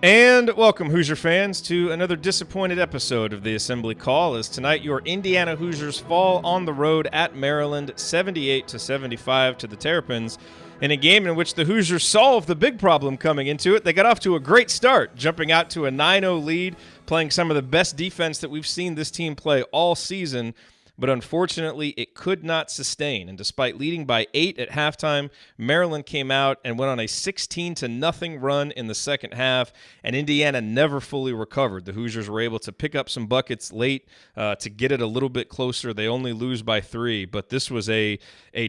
And welcome, Hoosier fans, to another disappointed episode of the Assembly Call. As tonight, your Indiana Hoosiers fall on the road at Maryland, 78-75 to the Terrapins, in a game in which the Hoosiers solved the big problem coming into it. They got off to a great start, jumping out to a 9-0 lead, playing some of the best defense that we've seen this team play all season. But unfortunately, it could not sustain. And despite leading by 8 at halftime, Maryland came out and went on a 16-0 run in the second half, and Indiana never fully recovered. The Hoosiers were able to pick up some buckets late to get it a little bit closer. They only lose by 3, but this was a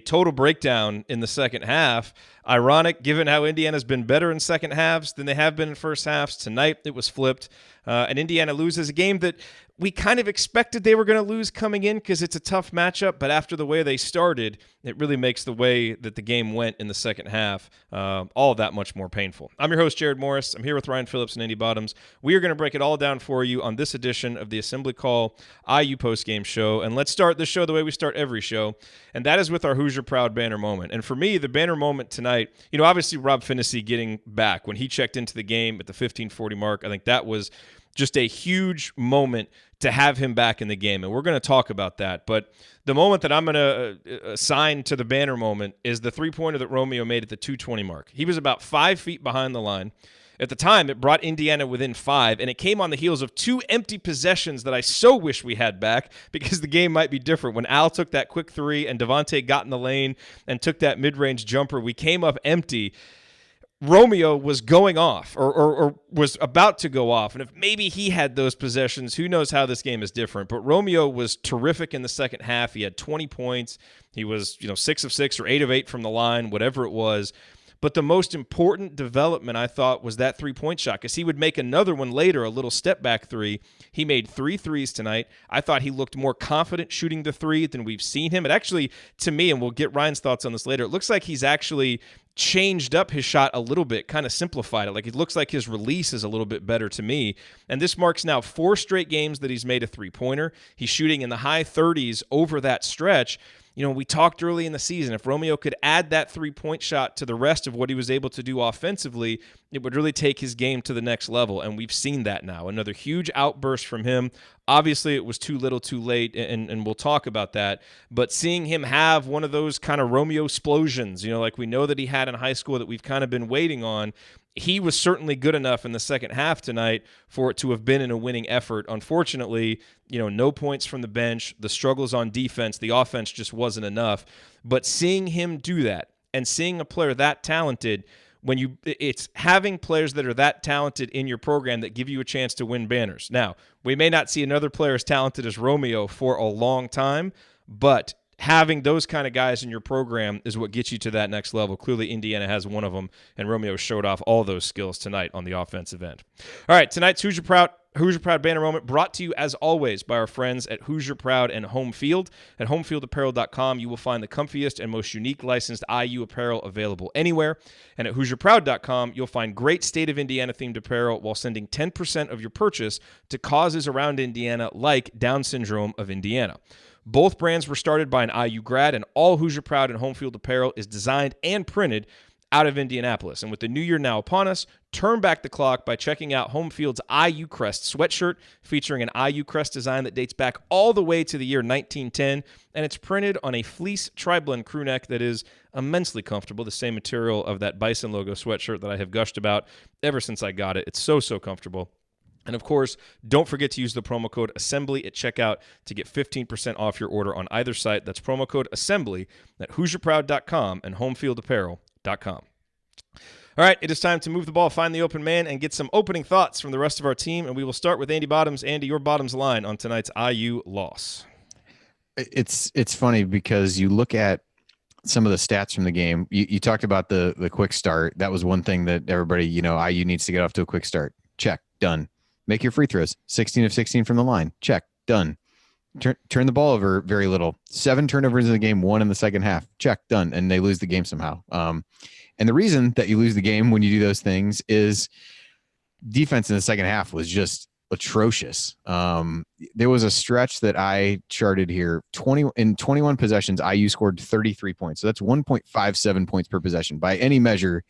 total breakdown in the second half. Ironic, given how Indiana's been better in second halves than they have been in first halves. Tonight, it was flipped, and Indiana loses a game that we kind of expected they were going to lose coming in because it's a tough matchup, but after the way they started, it really makes the way that the game went in the second half all that much more painful. I'm your host, Jerod Morris. I'm here with Ryan Phillips and Andy Bottoms. We are going to break it all down for you on this edition of the Assembly Call IU Postgame Show, and let's start this show the way we start every show, and that is with our Hoosier Proud banner moment. And for me, the banner moment tonight, obviously Rob Finney getting back when he checked into the game at the 15:40 mark, I think that was just a huge moment to have him back in the game, and we're going to talk about that. But the moment that I'm going to assign to the banner moment is the three-pointer that Romeo made at the 2:20 mark. He was about 5 feet behind the line. At the time, it brought Indiana within 5, and it came on the heels of 2 empty possessions that I so wish we had back because the game might be different. When Al took that quick 3 and Devontae got in the lane and took that mid-range jumper, we came up empty. Romeo was going off or was about to go off. And if maybe he had those possessions, who knows how this game is different. But Romeo was terrific in the second half. He had 20 points. He was 6 of 6 or 8 of 8 from the line, whatever it was. But the most important development, I thought, was that three-point shot because he would make another one later, a little step-back 3. He made 3 threes tonight. I thought he looked more confident shooting the 3 than we've seen him. It actually, to me, and we'll get Ryan's thoughts on this later, it looks like he's actually changed up his shot a little bit, kind of simplified it. Like it looks like his release is a little bit better to me. And this marks now 4 straight games that he's made a three-pointer. He's shooting in the high 30s over that stretch. We talked early in the season, if Romeo could add that three-point shot to the rest of what he was able to do offensively, it would really take his game to the next level, and we've seen that now. Another huge outburst from him. Obviously, it was too little too late, and we'll talk about that, but seeing him have one of those kind of Romeo explosions, like we know that he had in high school that we've kind of been waiting on, he was certainly good enough in the second half tonight for it to have been in a winning effort. Unfortunately, no points from the bench, the struggles on defense, the offense just wasn't enough. But seeing him do that and seeing a player that talented, it's having players that are that talented in your program that give you a chance to win banners. Now, we may not see another player as talented as Romeo for a long time, but having those kind of guys in your program is what gets you to that next level. Clearly, Indiana has one of them, and Romeo showed off all those skills tonight on the offensive end. All right, tonight's Hoosier Proud banner moment brought to you, as always, by our friends at Hoosier Proud and Home Field. At homefieldapparel.com, you will find the comfiest and most unique licensed IU apparel available anywhere. And at HoosierProud.com, you'll find great state of Indiana-themed apparel while sending 10% of your purchase to causes around Indiana like Down Syndrome of Indiana. Both brands were started by an IU grad, and all Hoosier Proud and Home Field apparel is designed and printed out of Indianapolis. And with the new year now upon us, turn back the clock by checking out Home Field's IU Crest sweatshirt, featuring an IU Crest design that dates back all the way to the year 1910, and it's printed on a fleece tri-blend crew neck that is immensely comfortable, the same material of that Bison logo sweatshirt that I have gushed about ever since I got it. It's so comfortable. And of course, don't forget to use the promo code ASSEMBLY at checkout to get 15% off your order on either site. That's promo code ASSEMBLY at HoosierProud.com and HomeFieldApparel.com. All right, it is time to move the ball, find the open man, and get some opening thoughts from the rest of our team. And we will start with Andy Bottoms. Andy, your Bottoms line on tonight's IU loss. It's funny because you look at some of the stats from the game. You talked about the quick start. That was one thing that everybody, IU needs to get off to a quick start. Check, done. Make your free throws. 16 of 16 from the line. Check. Done. Turn the ball over very little. 7 turnovers in the game, 1 in the second half. Check. Done. And they lose the game somehow. And the reason that you lose the game when you do those things is defense in the second half was just atrocious. There was a stretch that I charted here. 21 possessions, IU scored 33 points. So that's 1.57 points per possession. By any measure,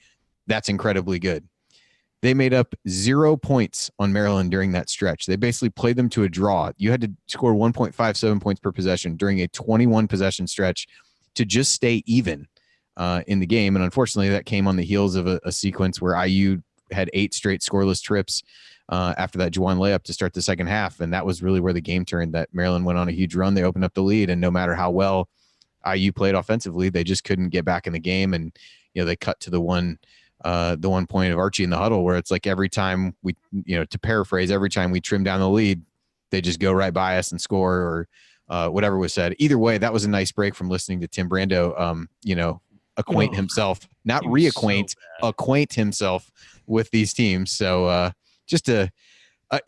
that's incredibly good. They made up 0 points on Maryland during that stretch. They basically played them to a draw. You had to score 1.57 points per possession during a 21 possession stretch to just stay even in the game. And unfortunately, that came on the heels of a sequence where IU had 8 straight scoreless trips after that Juwan layup to start the second half. And that was really where the game turned, that Maryland went on a huge run. They opened up the lead, and no matter how well IU played offensively, they just couldn't get back in the game. And, they cut to the one point of Archie in the huddle where it's like every time we, to paraphrase, every time we trim down the lead, they just go right by us and score, or whatever was said. Either way, that was a nice break from listening to Tim Brando, acquaint himself, not reacquaint, acquaint himself with these teams. So just a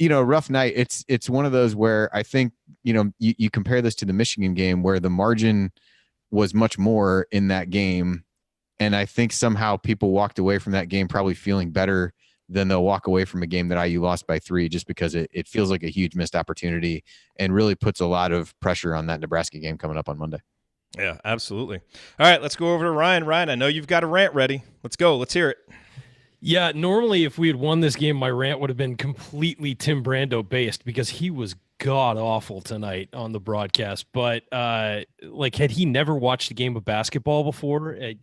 rough night. It's one of those where I think, you compare this to the Michigan game where the margin was much more in that game. And I think somehow people walked away from that game probably feeling better than they'll walk away from a game that IU lost by 3, just because it feels like a huge missed opportunity and really puts a lot of pressure on that Nebraska game coming up on Monday. Yeah, absolutely. All right, let's go over to Ryan. Ryan, I know you've got a rant ready. Let's go. Let's hear it. Yeah, normally if we had won this game, my rant would have been completely Tim Brando based because he was god awful tonight on the broadcast. But had he never watched a game of basketball before, I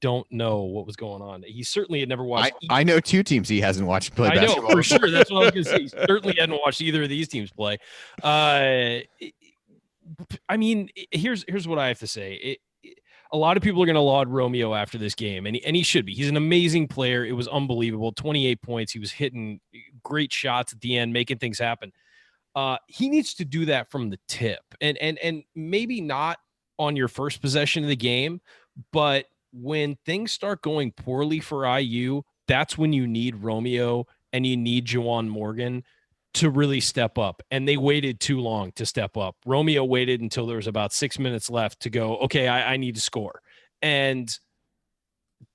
don't know what was going on. He certainly had never watched. I know 2 teams he hasn't watched play basketball. I know for sure. That's what I was going to say. He certainly hadn't watched either of these teams play. I mean, here's what I have to say. A lot of people are going to laud Romeo after this game, and he should be. He's an amazing player. It was unbelievable. 28 points. He was hitting great shots at the end, making things happen. He needs to do that from the tip, and maybe not on your first possession of the game, but when things start going poorly for IU, that's when you need Romeo and you need Juwan Morgan to really step up. And they waited too long to step up. Romeo waited until there was about 6 minutes left to go, okay, I need to score. And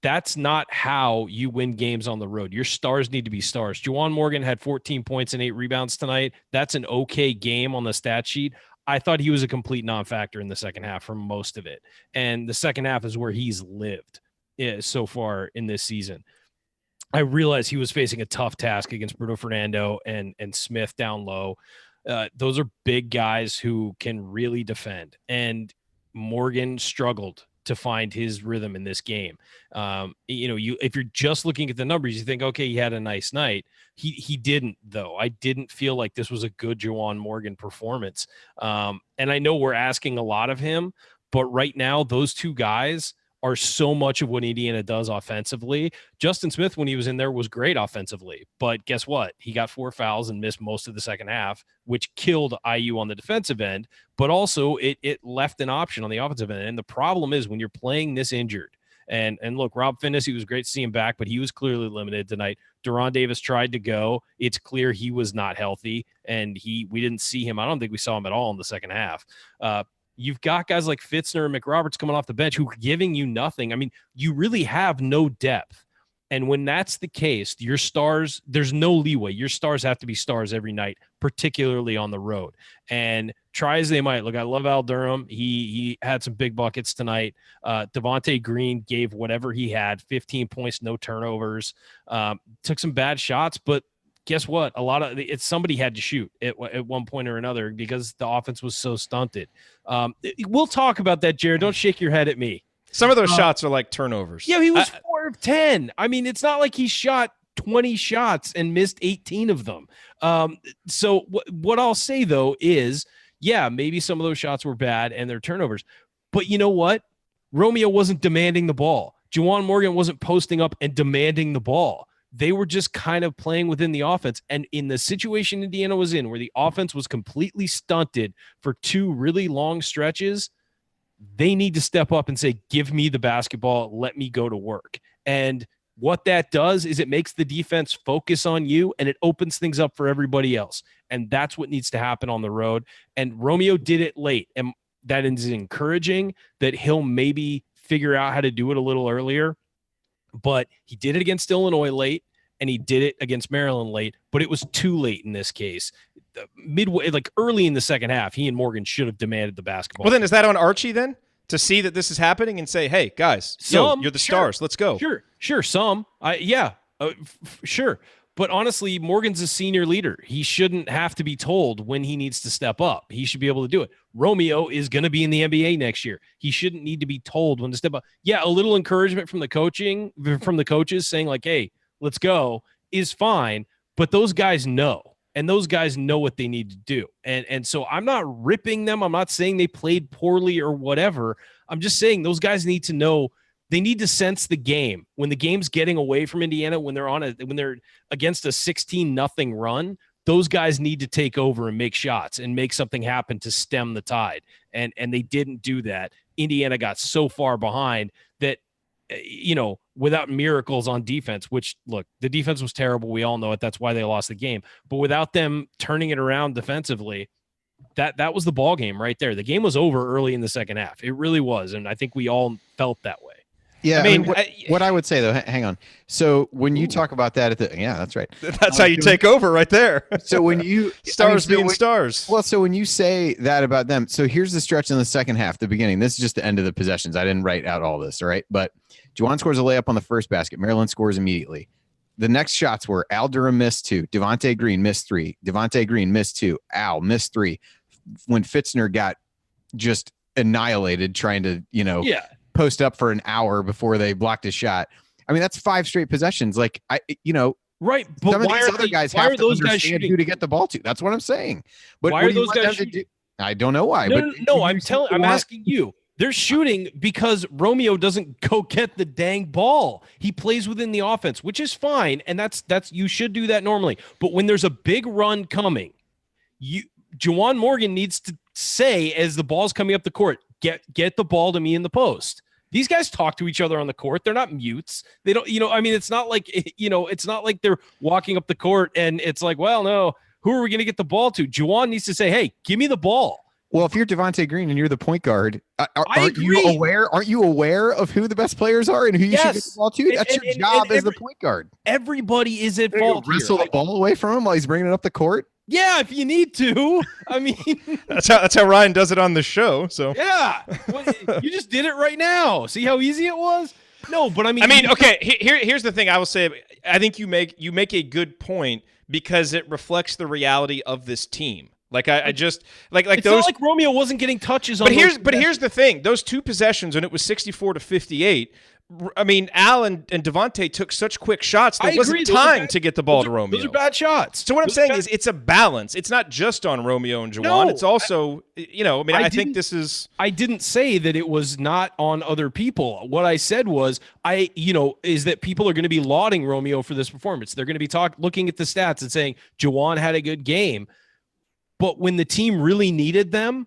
that's not how you win games on the road. Your stars need to be stars. Juwan Morgan had 14 points and 8 rebounds tonight. That's an okay game on the stat sheet. I thought he was a complete non-factor in the second half for most of it. And the second half is where he's lived so far in this season. I realized he was facing a tough task against Bruno Fernando and Smith down low. Those are big guys who can really defend. And Morgan struggled to find his rhythm in this game. If you're just looking at the numbers, you think, okay, he had a nice night. He didn't, though. I didn't feel like this was a good Juwan Morgan performance. And I know we're asking a lot of him, but right now, those 2 guys are so much of what Indiana does offensively. Justin Smith, when he was in there, was great offensively. But guess what? He got 4 fouls and missed most of the second half, which killed IU on the defensive end. But also, it left an option on the offensive end. And the problem is when you're playing this injured, and look, Rob Finnis, he was great to see him back, but he was clearly limited tonight. Deron Davis tried to go. It's clear he was not healthy, and we didn't see him. I don't think we saw him at all in the second half. You've got guys like Fitzner and McRoberts coming off the bench who are giving you nothing. I mean, you really have no depth. And when that's the case, your stars, there's no leeway. Your stars have to be stars every night, particularly on the road. And try as they might. Look, I love Al Durham. He had some big buckets tonight. Devontae Green gave whatever he had, 15 points, no turnovers. Took some bad shots, but guess what? Somebody had to shoot at one point or another because the offense was so stunted. We'll talk about that, Jerod. Don't shake your head at me. Some of those shots are like turnovers. Yeah, he was 4 of 10. I mean, it's not like he shot 20 shots and missed 18 of them. So what I'll say, though, is, yeah, maybe some of those shots were bad and they're turnovers. But you know what? Romeo wasn't demanding the ball. Juwan Morgan wasn't posting up and demanding the ball. They were just kind of playing within the offense. And in the situation Indiana was in, where the offense was completely stunted for 2 really long stretches, they need to step up and say, give me the basketball, let me go to work. And what that does is it makes the defense focus on you, and it opens things up for everybody else. And that's what needs to happen on the road. And Romeo did it late. And that is encouraging that he'll maybe figure out how to do it a little earlier. But he did it against Illinois late, and he did it against Maryland late, but it was too late in this case. Midway, like early in the second half, he and Morgan should have demanded the basketball. Well, then is that on Archie then to see that this is happening and say, hey, guys, you're the stars. Let's go. Sure. Some. Yeah. Sure. But honestly, Morgan's a senior leader. He shouldn't have to be told when he needs to step up. He should be able to do it. Romeo is going to be in the NBA next year. He shouldn't need to be told when to step up. Yeah, a little encouragement from the coaches saying like, hey, let's go is fine. But those guys know, and those guys know what they need to do. And so I'm not ripping them. I'm not saying they played poorly or whatever. I'm just saying those guys need to know. They need to sense the game when the game's getting away from Indiana, when they're against a 16-0 run. Those guys need to take over and make shots and make something happen to stem the tide. And they didn't do that. Indiana got so far behind that, without miracles on defense, which look, the defense was terrible. We all know it. That's why they lost the game. But without them turning it around defensively, that was the ball game right there. The game was over early in the second half. It really was. And I think we all felt that way. Yeah, I mean, what I would say though, hang on. So when you talk about that that's right. That's how you take over right there. So when you stars being stars. Well, so when you say that about them, so here's the stretch in the second half, the beginning. This is just the end of the possessions. I didn't write out all this, all right? But Juwan scores a layup on the first basket. Maryland scores immediately. The next shots were Al Durham missed 2, Devontae Green missed 3, Devontae Green missed 2, Al missed 3. When Fitzner got just annihilated trying to, post up for an hour before they blocked his shot. I mean, that's 5 straight possessions. Like right. But some of these other guys have to understand who to get the ball to. That's what I'm saying. But why are those guys shooting? I don't know why. No, I'm asking you. They're shooting because Romeo doesn't go get the dang ball. He plays within the offense, which is fine, and that's you should do that normally. But when there's a big run coming, Juwan Morgan needs to say as the ball's coming up the court, get the ball to me in the post. These guys talk to each other on the court. They're not mutes. They don't, it's not like, it's not like they're walking up the court and it's like, well, no, who are we going to get the ball to? Juwan needs to say, hey, give me the ball. Well, if you're Devontae Green and you're the point guard, aren't you aware of who the best players are and who you should get the ball to? That's your job as the point guard. Everybody is at fault. Wrestle the ball away from him while he's bringing it up the court. Yeah, if you need to. I mean, that's how Ryan does it on the show. So yeah, well, you just did it right now. See how easy it was? No, but okay. Here's the thing. I will say. I think you make a good point because it reflects the reality of this team. Like I just like it's those. Not like Romeo wasn't getting touches. But here's the thing. Those 2 possessions when it was 64-58. I mean, Al and Devontae took such quick shots. There wasn't time to get the ball to Romeo. Those are bad shots. So what I'm saying is it's a balance. It's not just on Romeo and Juwan. No, it's also, I think this is. I didn't say that it was not on other people. What I said was, is that people are going to be lauding Romeo for this performance. They're going to be looking at the stats and saying Juwan had a good game. But when the team really needed them,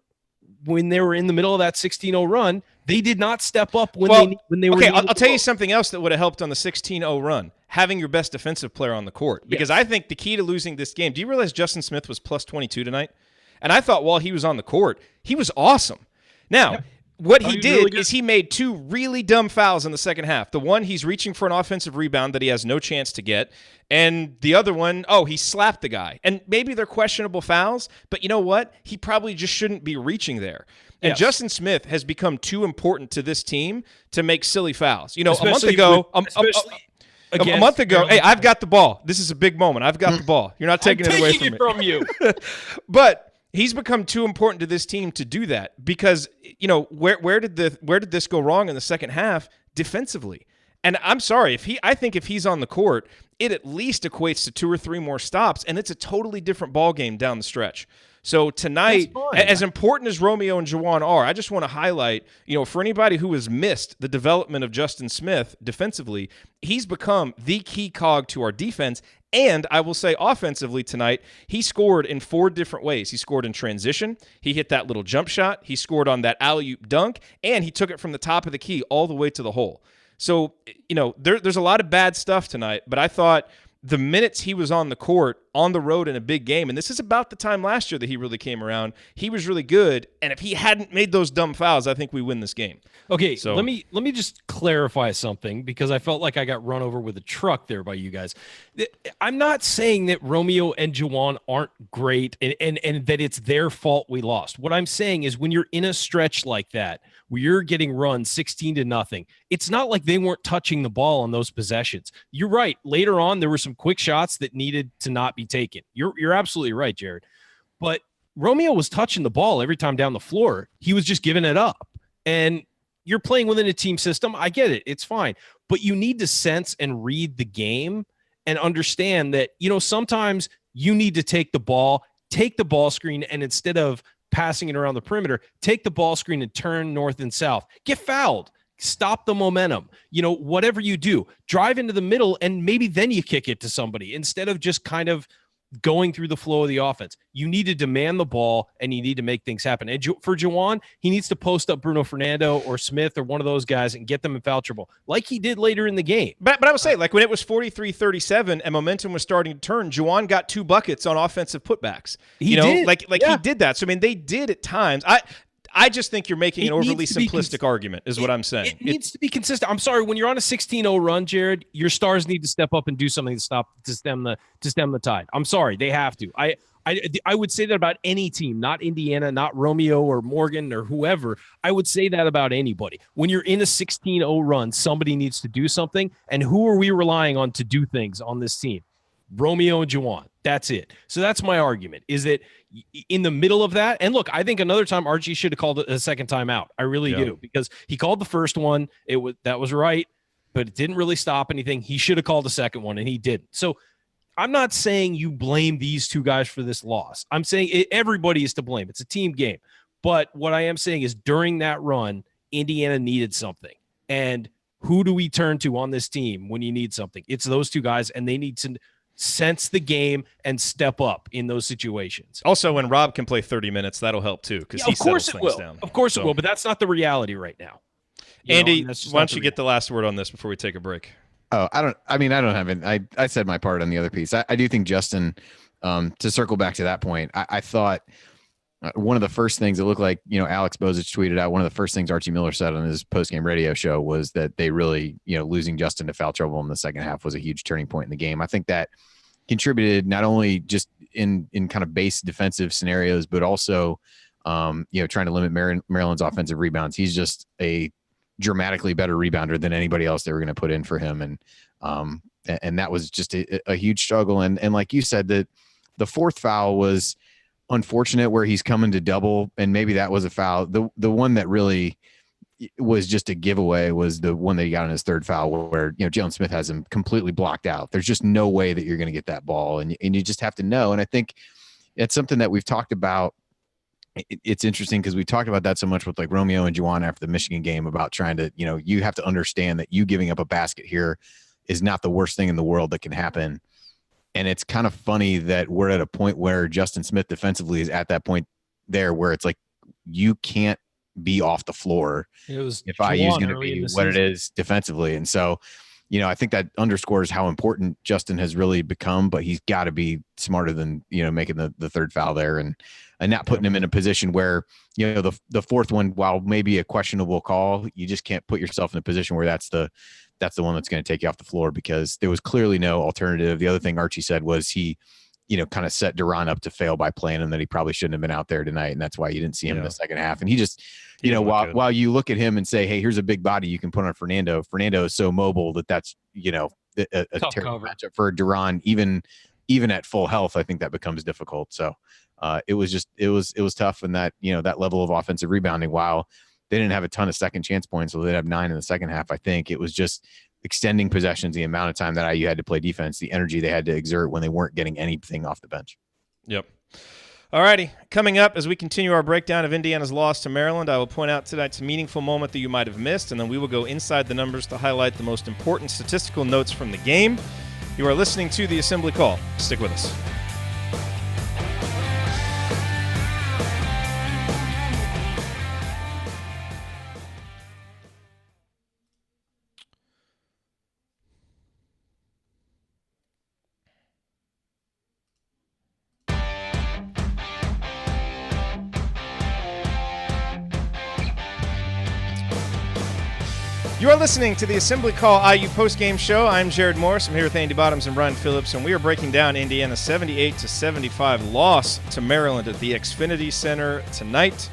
when they were in the middle of that 16-0 run, they did not step up when they were. Okay, I'll tell you something else that would have helped on the 16-0 run. Having your best defensive player on the court. Because I think the key to losing this game, do you realize Justin Smith was plus 22 tonight? And I thought while he was on the court, he was awesome. Now, what he did is he made 2 really dumb fouls in the second half. The one, he's reaching for an offensive rebound that he has no chance to get. And the other one, he slapped the guy. And maybe they're questionable fouls, but you know what? He probably just shouldn't be reaching there. And Justin Smith has become too important to this team to make silly fouls. A month ago, hey, I've got the ball. This is a big moment. I've got the ball. You're not taking it away from me. But he's become too important to this team to do that because, where did this go wrong in the second half defensively? And I'm sorry, I think if he's on the court, it at least equates to 2 or 3 more stops, and it's a totally different ball game down the stretch. So tonight, as important as Romeo and Juwan are, I just want to highlight, for anybody who has missed the development of Justin Smith defensively, he's become the key cog to our defense. And I will say offensively tonight, he scored in 4 different ways. He scored in transition. He hit that little jump shot. He scored on that alley-oop dunk, and he took it from the top of the key all the way to the hole. So, there's a lot of bad stuff tonight, but I thought the minutes he was on the court, on the road in a big game, and this is about the time last year that he really came around, he was really good. And if he hadn't made those dumb fouls, I think we win this game. Okay, so let me just clarify something because I felt like I got run over with a truck there by you guys. I'm not saying that Romeo and Juwan aren't great and that it's their fault we lost. What I'm saying is when you're in a stretch like that, where you're getting run 16-0. It's not like they weren't touching the ball on those possessions. You're right. Later on, there were some quick shots that needed to not be taken. You're absolutely right, Jerod. But Romeo was touching the ball every time down the floor. He was just giving it up. And you're playing within a team system. I get it. It's fine. But you need to sense and read the game and understand that, sometimes you need to take the ball screen, and instead of passing it around the perimeter, take the ball screen and turn north and south. Get fouled. Stop the momentum. Whatever you do, drive into the middle, and maybe then you kick it to somebody instead of just kind of going through the flow of the offense. You need to demand the ball, and you need to make things happen. And for Juwan, he needs to post up Bruno Fernando or Smith or one of those guys and get them in foul trouble like he did later in the game. But I would say, like when it was 43-37 and momentum was starting to turn, Juwan got 2 buckets on offensive putbacks. He did. He did that. So, I mean, they did at times. I just think you're making an overly simplistic argument is what I'm saying. It needs to be consistent. I'm sorry. When you're on a 16-0 run, Jerod, your stars need to step up and do something to stem the tide. I'm sorry. They have to. I would say that about any team, not Indiana, not Romeo or Morgan or whoever. I would say that about anybody. When you're in a 16-0 run, somebody needs to do something. And who are we relying on to do things on this team? Romeo and Juwan. That's it. So that's my argument, is that in the middle of that, and look, I think another time Archie should have called it a second time out. I really do, because he called the first one. That was right, but it didn't really stop anything. He should have called the second one, and he didn't. So I'm not saying you blame these 2 guys for this loss. I'm saying everybody is to blame. It's a team game. But what I am saying is during that run, Indiana needed something. And who do we turn to on this team when you need something? It's those 2 guys, and they need to sense the game and step up in those situations. Also, when Rob can play 30 minutes, that'll help too, because he settles things down. Of course it will, but that's not the reality right now. Andy, why don't you get the last word on this before we take a break? Oh, I don't have it. I said my part on the other piece. I do think Justin, to circle back to that point, I thought one of the first things it looked like, Alex Bozich tweeted out, one of the first things Archie Miller said on his postgame radio show was that they really, losing Justin to foul trouble in the second half was a huge turning point in the game. I think that contributed not only just in kind of base defensive scenarios, but also, trying to limit Maryland's offensive rebounds. He's just a dramatically better rebounder than anybody else they were going to put in for him. And that was just a huge struggle. And like you said, that the 4th foul was unfortunate, where he's coming to double, and maybe that was a foul. The one that really was just a giveaway was the one that he got on his 3rd foul, where Jalen Smith has him completely blocked out. There's just no way that you're going to get that ball, and you just have to know. And I think it's something that we've talked about. It's interesting because we talked about that so much with like Romeo and Juwan after the Michigan game, about trying to, you have to understand that you giving up a basket here is not the worst thing in the world that can happen. And it's kind of funny that we're at a point where Justin Smith defensively is at that point there where it's like, you can't be off the floor if IU is going to be what it is defensively. And so, I think that underscores how important Justin has really become, but he's got to be smarter than, making the 3rd foul there and not putting him in a position where, the 4th one, while maybe a questionable call, you just can't put yourself in a position where that's the one that's going to take you off the floor, because there was clearly no alternative. The other thing Archie said was he, kind of set Duran up to fail by playing him, that he probably shouldn't have been out there tonight. And that's why you didn't see him in the second half. And he just, while you look at him and say, hey, here's a big body you can put on Fernando is so mobile that's, a terrible matchup for Duran, even at full health. I think that becomes difficult. So it was tough. And that, that level of offensive rebounding, while they didn't have a ton of second chance points, so they'd have 9 in the second half. I think it was just extending possessions, the amount of time that IU had to play defense, the energy they had to exert when they weren't getting anything off the bench. Yep. All righty. Coming up, as we continue our breakdown of Indiana's loss to Maryland, I will point out tonight's meaningful moment that you might have missed, and then we will go inside the numbers to highlight the most important statistical notes from the game. You are listening to The Assembly Call. Stick with us. You are listening to the Assembly Call IU postgame show. I'm Jerod Morris. I'm here with Andy Bottoms and Brian Phillips, and we are breaking down Indiana's 78-75 loss to Maryland at the Xfinity Center tonight.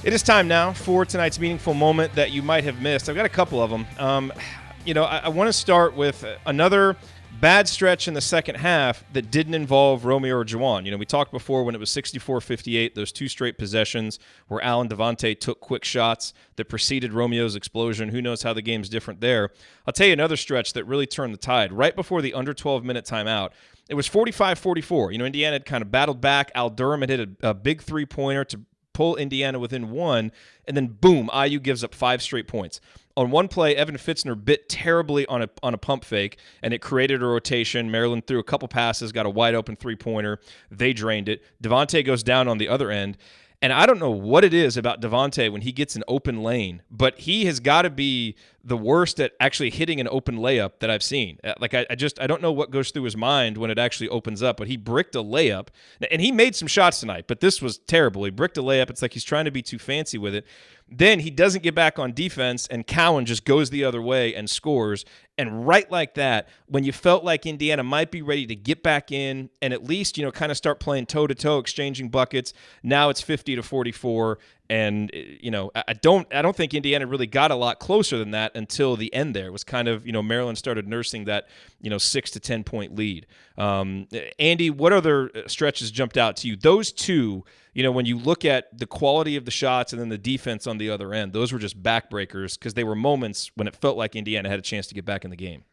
It is time now for tonight's meaningful moment that you might have missed. I've got a couple of them. I want to start with another bad stretch in the second half that didn't involve Romeo or Juwan. We talked before when it was 64-58, those two straight possessions where Al and Devontae took quick shots that preceded Romeo's explosion. Who knows how the game's different there. I'll tell you another stretch that really turned the tide. Right before the under 12-minute timeout, it was 45-44. Indiana had kind of battled back. Al Durham had hit a big three-pointer to pull Indiana within one, and then boom, IU gives up 5 straight points. On one play, Evan Fitzner bit terribly on a pump fake, and it created a rotation. Maryland threw a couple passes, got a wide-open three-pointer. They drained it. Devontae goes down on the other end, and I don't know what it is about Devontae when he gets an open lane, but he has got to be the worst at actually hitting an open layup that I've seen. I don't know what goes through his mind when it actually opens up, but he bricked a layup, and he made some shots tonight, but this was terrible. He bricked a layup. It's like he's trying to be too fancy with it. Then he doesn't get back on defense, and Cowan just goes the other way and scores. And right like that, when you felt like Indiana might be ready to get back in and at least, kind of start playing toe-to-toe, exchanging buckets, now it's 50-44. And, I don't think Indiana really got a lot closer than that until the end there. It was kind of, Maryland started nursing that, 6 to 10 point lead. Andy, what other stretches jumped out to you? Those two, when you look at the quality of the shots and then the defense on the other end, those were just backbreakers because they were moments when it felt like Indiana had a chance to get back in the game.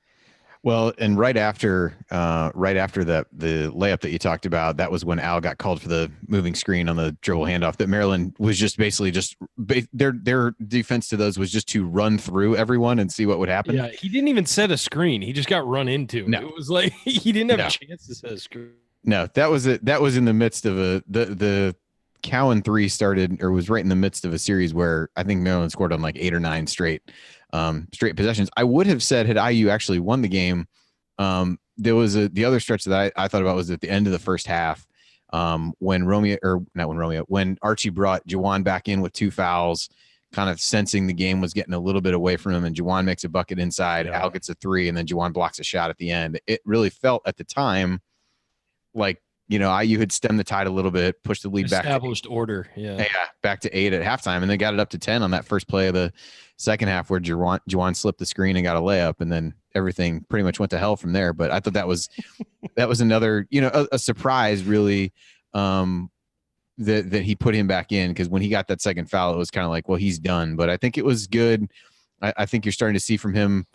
Well, and right after the layup that you talked about, that was when Al got called for the moving screen on the dribble handoff. That Maryland was just basically their defense to those was just to run through everyone and see what would happen. Yeah, he didn't even set a screen; he just got run into. No. It was like he didn't have a chance to set a screen. No, that was it. That was in the midst of the Cowan 3 started or was right in the midst of a series where I think Maryland scored on like 8 or 9 straight possessions. I would have said had IU actually won the game, there was the other stretch that I thought about was at the end of the first half, when Archie brought Juwan back in with 2 fouls, kind of sensing the game was getting a little bit away from him, and Juwan makes a bucket inside, Al gets a 3, and then Juwan blocks a shot at the end. It really felt at the time like, IU had stemmed the tide a little bit, pushed the lead Established order. Yeah, back to 8 at halftime, and they got it up to 10 on that first play of the second half where Juwan slipped the screen and got a layup, and then everything pretty much went to hell from there. But I thought that was another, a surprise really, that he put him back in, because when he got that second foul, it was kind of like, well, he's done. But I think it was good. I think you're starting to see from him,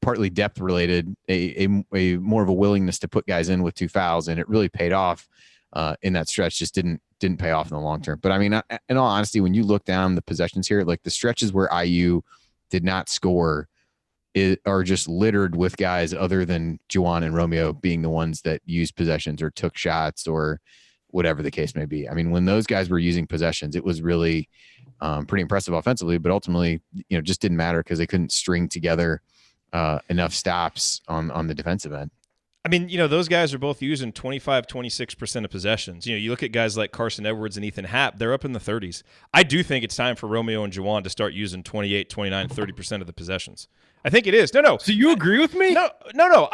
partly depth related, a more of a willingness to put guys in with 2 fouls, and it really paid off in that stretch. Just didn't pay off in the long term. But I mean, in all honesty, when you look down the possessions here, like the stretches where IU did not score are just littered with guys other than Juwan and Romeo being the ones that used possessions or took shots or whatever the case may be. I mean, when those guys were using possessions, it was really pretty impressive offensively, but ultimately, just didn't matter because they couldn't string together enough stops on the defensive end. I mean, those guys are both using 25-26% of possessions. You look at guys like Carson Edwards and Ethan Happ, they're up in the 30s. I do think it's time for Romeo and Juwan to start using 28, 29, 30% of the possessions. I think it is. No. So you agree with me? No.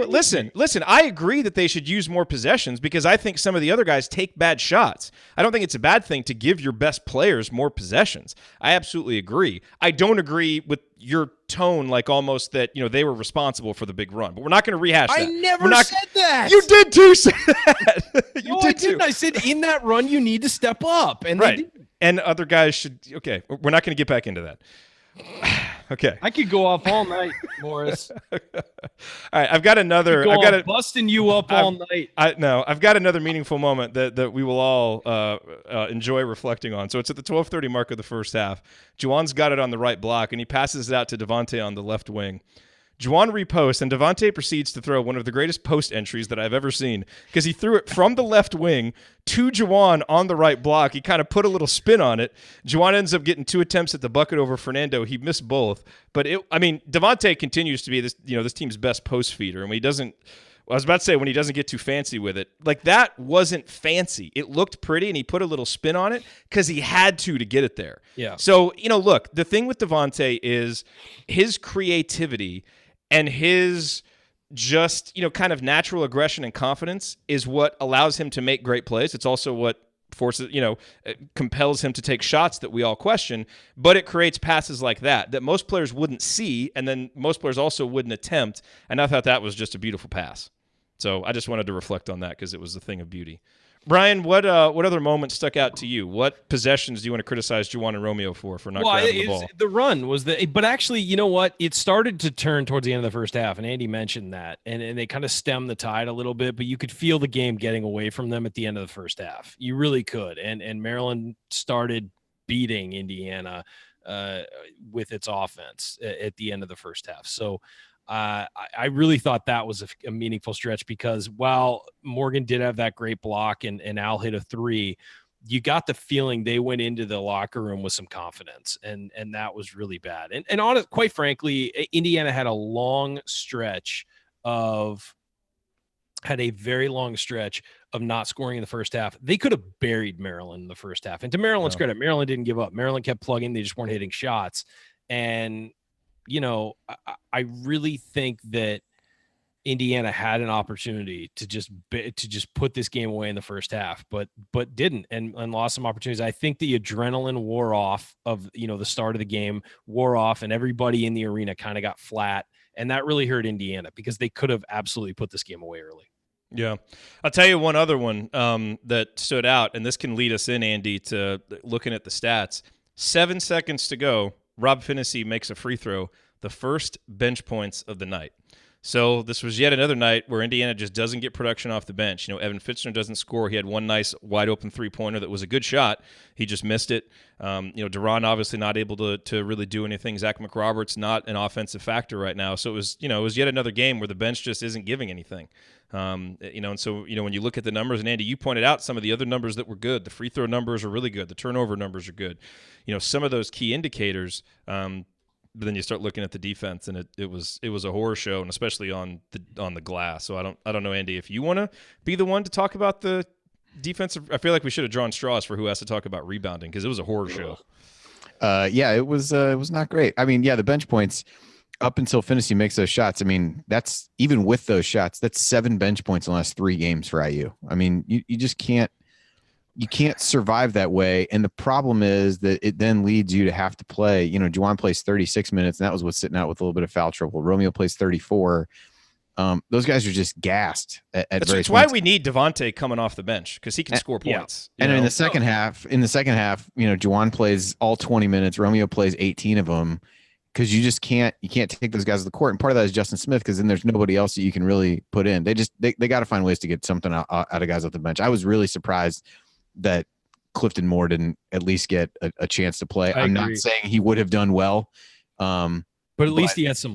Listen. I agree that they should use more possessions because I think some of the other guys take bad shots. I don't think it's a bad thing to give your best players more possessions. I absolutely agree. I don't agree with your tone, like almost that, they were responsible for the big run. But we're not going to rehash that. I never said that. You did too say that. I didn't. I said in that run you need to step up. And right. And other guys should. Okay, we're not going to get back into that. Okay. I could go off all night, Morris. All right, I've got another. I've got busting you up all night. I've got another meaningful moment that we will all enjoy reflecting on. So it's at the 12:30 mark of the first half. Juwan's got it on the right block, and he passes it out to Devontae on the left wing. Juwan reposts, and Devontae proceeds to throw one of the greatest post entries that I've ever seen because he threw it from the left wing to Juwan on the right block. He kind of put a little spin on it. Juwan ends up getting 2 attempts at the bucket over Fernando. He missed both. But, Devontae continues to be this team's best post feeder. And when he doesn't – I was about to say when he doesn't get too fancy with it. Like, that wasn't fancy. It looked pretty, and he put a little spin on it because he had to get it there. Yeah. So, look, the thing with Devontae is his creativity – and his just, kind of natural aggression and confidence is what allows him to make great plays. It's also what forces, compels him to take shots that we all question, but it creates passes like that most players wouldn't see, and then most players also wouldn't attempt. And I thought that was just a beautiful pass. So I just wanted to reflect on that because it was a thing of beauty. Brian, what other moments stuck out to you? What possessions do you want to criticize Juwan and Romeo for not grabbing the ball? The run was but actually, you know what? It started to turn towards the end of the first half, and Andy mentioned that, and they kind of stemmed the tide a little bit, but you could feel the game getting away from them at the end of the first half. You really could, and Maryland started beating Indiana with its offense at the end of the first half. So I really thought that was a meaningful stretch, because while Morgan did have that great block and Al hit a three, you got the feeling they went into the locker room with some confidence, and that was really bad. And honest, quite frankly, Indiana had a very long stretch of not scoring in the first half. They could have buried Maryland in the first half. And to Maryland's credit, Maryland didn't give up. Maryland kept plugging. They just weren't hitting shots. And I really think that Indiana had an opportunity to just put this game away in the first half, but didn't, and lost some opportunities. I think the adrenaline wore off of, the start of the game wore off, and everybody in the arena kind of got flat, and that really hurt Indiana because they could have absolutely put this game away early. Yeah. I'll tell you one other one that stood out, and this can lead us in, Andy, to looking at the stats. 7 seconds to go. Rob Finney makes a free throw, the first bench points of the night. So this was yet another night where Indiana just doesn't get production off the bench. Evan Fitzner doesn't score. He had one nice wide open three-pointer that was a good shot. He just missed it. Duran obviously not able to really do anything. Zach McRoberts not an offensive factor right now. So it was yet another game where the bench just isn't giving anything. And so when you look at the numbers, and Andy, you pointed out some of the other numbers that were good. The free throw numbers are really good. The turnover numbers are good. Some of those key indicators. But then you start looking at the defense, and it was a horror show, and especially on the glass. So I don't know, Andy, if you want to be the one to talk about the defensive. I feel like we should have drawn straws for who has to talk about rebounding, because it was a horror show. It was not great. I mean, the bench points up until Finney makes those shots. I mean, that's even with those shots, that's 7 bench points in the last 3 games for IU. I mean, you just can't. You can't survive that way. And the problem is that it then leads you to have to play. Juwan plays 36 minutes, and that was what's sitting out with a little bit of foul trouble. Romeo plays 34. Those guys are just gassed at various That's why we need Devontae coming off the bench, because he can score points. And in the second half, Juwan plays all 20 minutes. Romeo plays 18 of them, because you can't take those guys to the court. And part of that is Justin Smith, because then there's nobody else that you can really put in. They got to find ways to get something out of guys off the bench. I was really surprised that Clifton Moore didn't at least get a chance to play. I'm not saying he would have done well, but at least he had some.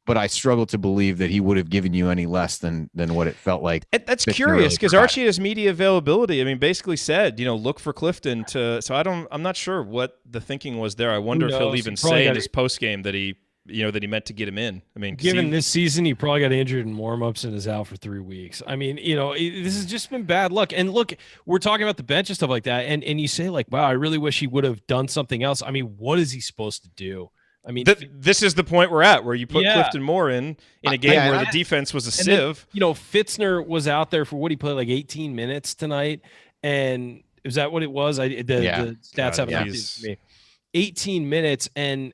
But I struggle to believe that he would have given you any less than what it felt like. That's curious, because Archie at his media availability, basically said, look for Clifton to. So I'm not sure what the thinking was there. I wonder if he'll even say in his post game that he meant to get him in. Given this season, he probably got injured in warm-ups and is out for 3 weeks. This has just been bad luck. And look, we're talking about the bench and stuff like that, and you say, like, wow, I really wish he would have done something else. What is he supposed to do? This is the point we're at, where you put Clifton Moore in a game where the defense was a sieve. Then, Fitzner was out there for what he played, like 18 minutes tonight, and is that what it was? The stats haven't updated for me. 18 minutes, and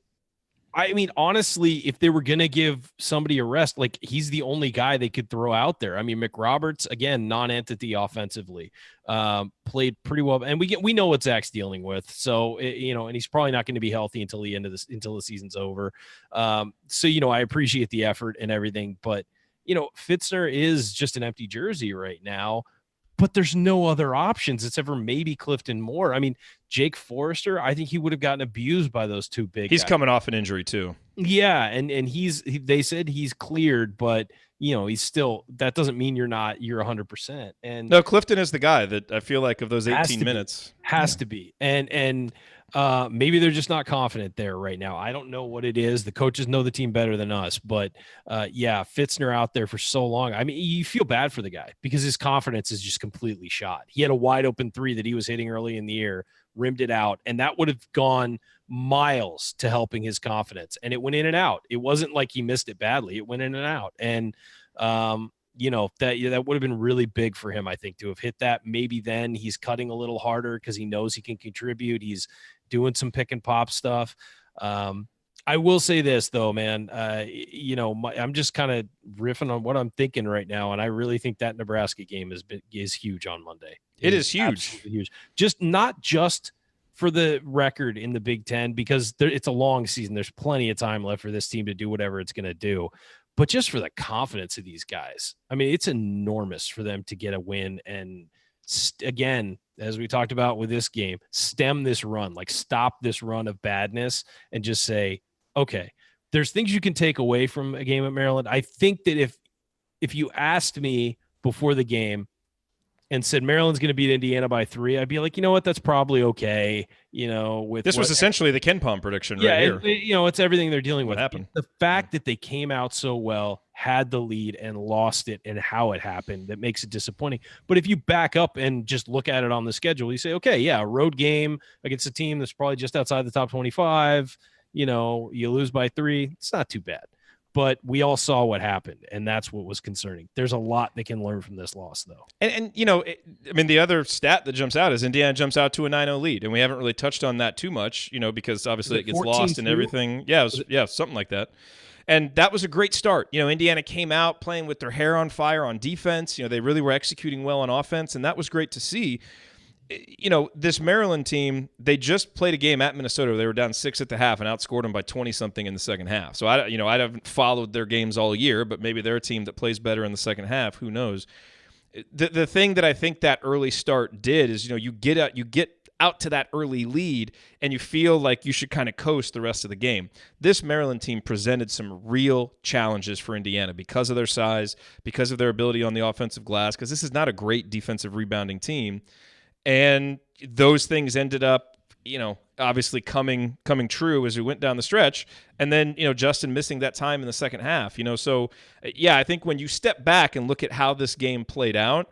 honestly, if they were going to give somebody a rest, like, he's the only guy they could throw out there. McRoberts, again, non-entity offensively, played pretty well. And we know what Zach's dealing with. So, and he's probably not going to be healthy until the season's over. I appreciate the effort and everything, but, Fitzner is just an empty jersey right now. But there's no other options except for maybe Clifton Moore. Jake Forrester, I think he would have gotten abused by those two big guys. He's coming off an injury too. Yeah, and they said he's cleared, but he's still, that doesn't mean you're 100%. And no, Clifton is the guy that I feel like of those 18 minutes has to be. And maybe they're just not confident there right now. I don't know what it is. The coaches know the team better than us, but Fitzner out there for so long. You feel bad for the guy because his confidence is just completely shot. He had a wide open 3 that he was hitting early in the year, rimmed it out, and that would have gone miles to helping his confidence. And it went in and out. It wasn't like he missed it badly. It went in and out. And that would have been really big for him, I think, to have hit that. Maybe then he's cutting a little harder because he knows he can contribute. He's doing some pick and pop stuff. I will say this though, man, I'm just kind of riffing on what I'm thinking right now. And I really think that Nebraska game is huge on Monday. It is huge. Huge. Not just for the record in the Big Ten, because it's a long season. There's plenty of time left for this team to do whatever it's going to do, but just for the confidence of these guys. I mean, it's enormous for them to get a win. And again, as we talked about with this game, stem this run, like stop this run of badness and just say, okay, there's things you can take away from a game at Maryland. I think that if you asked me before the game and said Maryland's going to beat Indiana by 3, I'd be like, you know what, that's probably okay. With this was essentially the Ken Palm prediction right here. It's everything they're dealing with. What happened? The fact that they came out so well, had the lead, and lost it, and how it happened, that makes it disappointing. But if you back up and just look at it on the schedule, you say, okay, yeah, a road game against a team that's probably just outside the top 25. You lose by 3. It's not too bad. But we all saw what happened, and that's what was concerning. There's a lot they can learn from this loss, though. And the other stat that jumps out is Indiana jumps out to a 9-0 lead, and we haven't really touched on that too much, because obviously it gets lost and everything. Yeah, something like that. And that was a great start. Indiana came out playing with their hair on fire on defense. They really were executing well on offense, and that was great to see. This Maryland team, they just played a game at Minnesota where they were down 6 at the half and outscored them by 20-something in the second half. So, I haven't followed their games all year, but maybe they're a team that plays better in the second half. Who knows? The thing that I think that early start did is, you get out to that early lead and you feel like you should kind of coast the rest of the game. This Maryland team presented some real challenges for Indiana because of their size, because of their ability on the offensive glass, because this is not a great defensive rebounding team. And those things ended up, obviously coming true as we went down the stretch. And then, Justin missing that time in the second half, So, yeah, I think when you step back and look at how this game played out,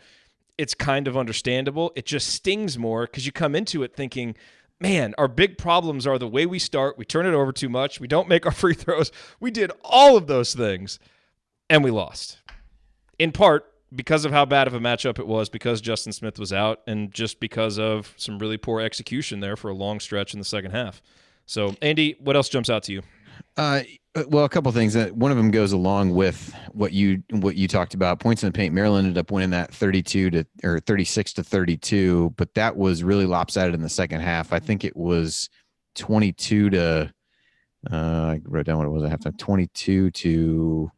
it's kind of understandable. It just stings more because you come into it thinking, man, our big problems are the way we start. We turn it over too much. We don't make our free throws. We did all of those things, and we lost. In part, because of how bad of a matchup it was, because Justin Smith was out, and just because of some really poor execution there for a long stretch in the second half. So, Andy, what else jumps out to you? Well, a couple of things. One of them goes along with what you talked about. Points in the paint. Maryland ended up winning that 36-32, but that was really lopsided in the second half. I think it was 22 to. I wrote down what it was at halftime. 22 to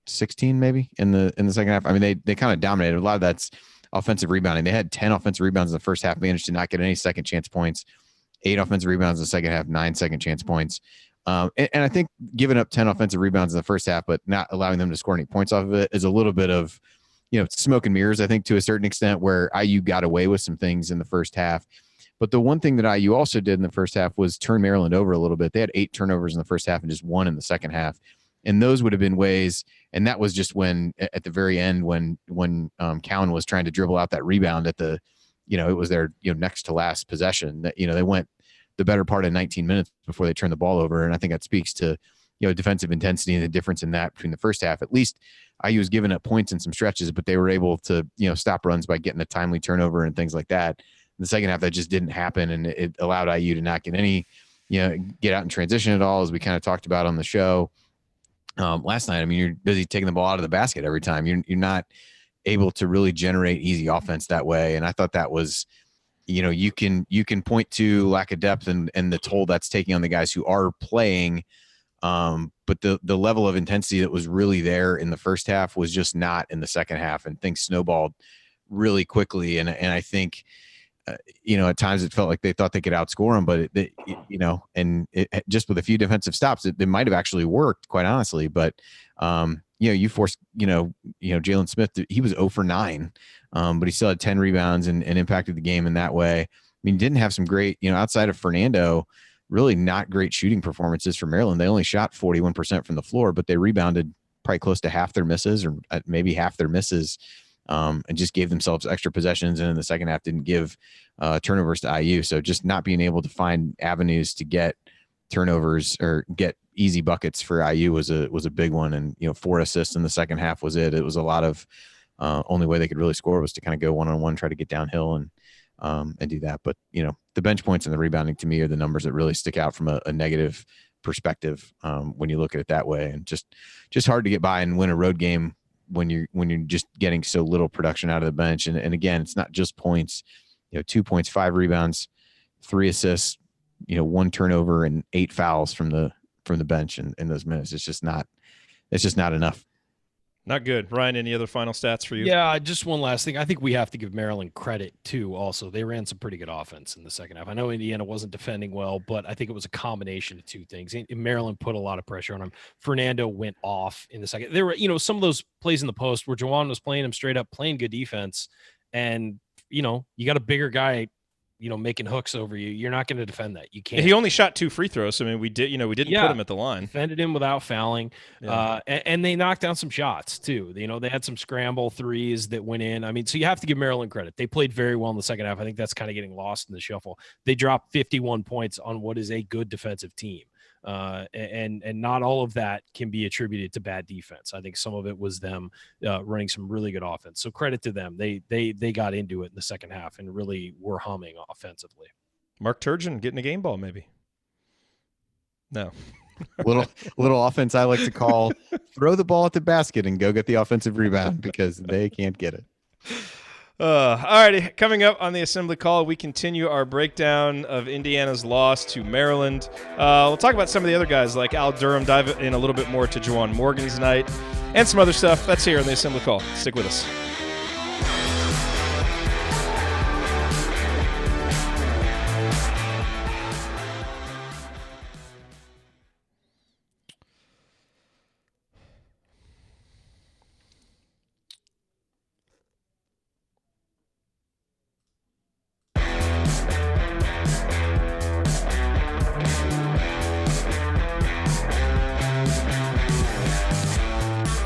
16 maybe in the second half. I mean, they kind of dominated. A lot of that's offensive rebounding. They had 10 offensive rebounds in the first half, managed to not get any second chance points, 8 offensive rebounds in the second half, 9 second chance points. And I think giving up 10 offensive rebounds in the first half, but not allowing them to score any points off of it is a little bit of, smoke and mirrors, I think, to a certain extent, where IU got away with some things in the first half. But the one thing that IU also did in the first half was turn Maryland over a little bit. They had 8 turnovers in the first half and just 1 in the second half. And those would have been ways, and that was just when at the very end when Cowan was trying to dribble out that rebound at the, it was their next to last possession that they went the better part of 19 minutes before they turned the ball over, and I think that speaks to defensive intensity and the difference in that between the first half. At least IU was giving up points in some stretches, but they were able to stop runs by getting a timely turnover and things like that. In the second half, that just didn't happen, and it allowed IU to not get any get out in transition at all, as we kind of talked about on the show last night. I mean, you're busy taking the ball out of the basket every time. You're not able to really generate easy offense that way. And I thought that was, you can point to lack of depth and the toll that's taking on the guys who are playing. But the level of intensity that was really there in the first half was just not in the second half, and things snowballed really quickly. And I think, at times it felt like they thought they could outscore them, but just with a few defensive stops, it might have actually worked, quite honestly. But, you forced, Jalen Smith, he was 0 for 9, but he still had 10 rebounds and impacted the game in that way. I mean, didn't have some great, outside of Fernando, really not great shooting performances for Maryland. They only shot 41% from the floor, but they rebounded probably close to half their misses, or maybe half their misses, and just gave themselves extra possessions. And in the second half didn't give turnovers to IU. So just not being able to find avenues to get turnovers or get easy buckets for IU was a big one. And, 4 assists in the second half was it. It was a lot of only way they could really score was to kind of go one-on-one, try to get downhill and do that. But, the bench points and the rebounding to me are the numbers that really stick out from a negative perspective when you look at it that way. And just hard to get by and win a road game when you're just getting so little production out of the bench. And again, it's not just points, 2 points, 5 rebounds, 3 assists, 1 turnover and 8 fouls from the bench in those minutes. It's just not enough. Not good. Ryan, any other final stats for you? Yeah, just one last thing. I think we have to give Maryland credit too. Also, they ran some pretty good offense in the second half. I know Indiana wasn't defending well, but I think it was a combination of 2 things. Maryland put a lot of pressure on him. Fernando went off in the second. There were, some of those plays in the post where Juwan was playing him straight up, playing good defense, and you got a bigger guy, making hooks over you. You're not going to defend that. You can't. He only shot 2 free throws. I mean, we didn't put him at the line. Defended him without fouling. Yeah. And they knocked down some shots too. They had some scramble threes that went in. I mean, so you have to give Maryland credit. They played very well in the second half. I think that's kind of getting lost in the shuffle. They dropped 51 points on what is a good defensive team. And not all of that can be attributed to bad defense. I think some of it was them running some really good offense. So credit to them. They got into it in the second half and really were humming offensively. Mark Turgeon getting a game ball, maybe. No. little offense I like to call throw the ball at the basket and go get the offensive rebound because they can't get it. All righty, coming up on the Assembly Call, we continue our breakdown of Indiana's loss to Maryland. We'll talk about some of the other guys like Al Durham, dive in a little bit more to Juwan Morgan's night, and some other stuff. That's here on the Assembly Call. Stick with us.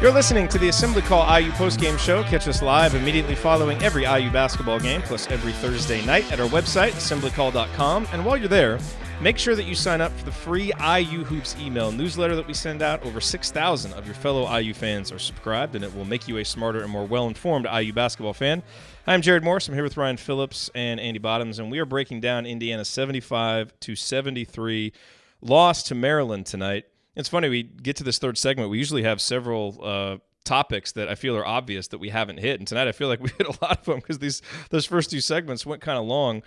You're listening to the Assembly Call IU postgame show. Catch us live immediately following every IU basketball game, plus every Thursday night at our website, assemblycall.com. And while you're there, make sure that you sign up for the free IU Hoops email newsletter that we send out. Over 6,000 of your fellow IU fans are subscribed, and it will make you a smarter and more well-informed IU basketball fan. I'm Jerod Morris. I'm here with Ryan Phillips and Andy Bottoms, and we are breaking down Indiana's 75-73 loss to Maryland tonight. It's funny, we get to this third segment. We usually have several topics that I feel are obvious that we haven't hit. And tonight I feel like we hit a lot of them because those first 2 segments went kind of long.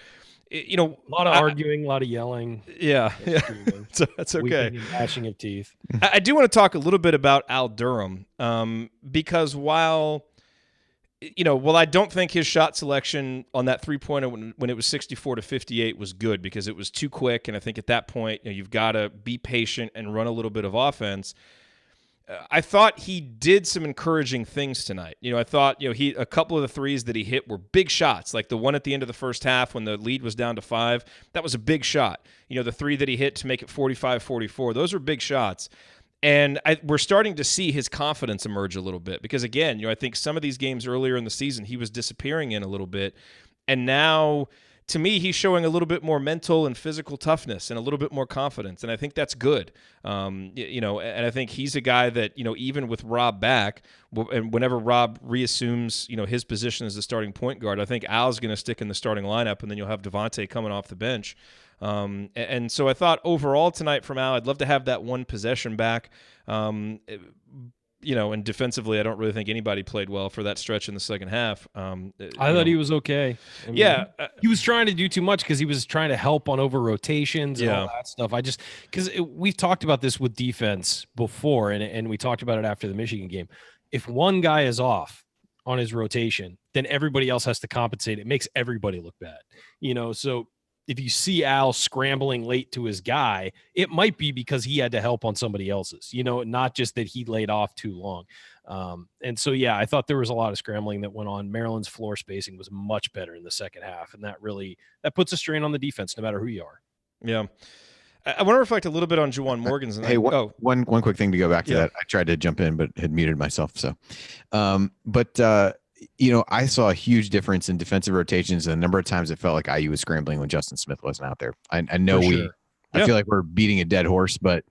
A lot of arguing, a lot of yelling. Yeah. So that's okay. Weeping and gnashing of teeth. I do want to talk a little bit about Al Durham because while I don't think his shot selection on that 3-pointer when it was 64-58 was good because it was too quick. And I think at that point, you've got to be patient and run a little bit of offense. I thought he did some encouraging things tonight. I thought, a couple of the threes that he hit were big shots, like the one at the end of the first half when the lead was down to 5. That was a big shot. The 3 that he hit to make it 45-44, those are big shots. And we're starting to see his confidence emerge a little bit because, again, I think some of these games earlier in the season he was disappearing in a little bit. And now, to me, he's showing a little bit more mental and physical toughness and a little bit more confidence. And I think that's good. And I think he's a guy that, even with Rob back, and whenever Rob reassumes, his position as the starting point guard, I think Al's going to stick in the starting lineup, and then you'll have Devontae coming off the bench. And so I thought overall tonight from Al, I'd love to have that one possession back. And defensively, I don't really think anybody played well for that stretch in the second half. I thought he was okay. I mean, he was trying to do too much because he was trying to help on over rotations and all that stuff. Because we've talked about this with defense before, and we talked about it after the Michigan game. If one guy is off on his rotation, then everybody else has to compensate. It makes everybody look bad, so if you see Al scrambling late to his guy, it might be because he had to help on somebody else's, not just that he laid off too long. And so, I thought there was a lot of scrambling that went on. Maryland's floor spacing was much better in the second half, and that puts a strain on the defense no matter who you are. Yeah. I want to reflect a little bit on Juwan Morgan's. One quick thing to go back to that. I tried to jump in, but had muted myself. So, I saw a huge difference in defensive rotations and the number of times it felt like IU was scrambling when Justin Smith wasn't out there. I know I feel like we're beating a dead horse, but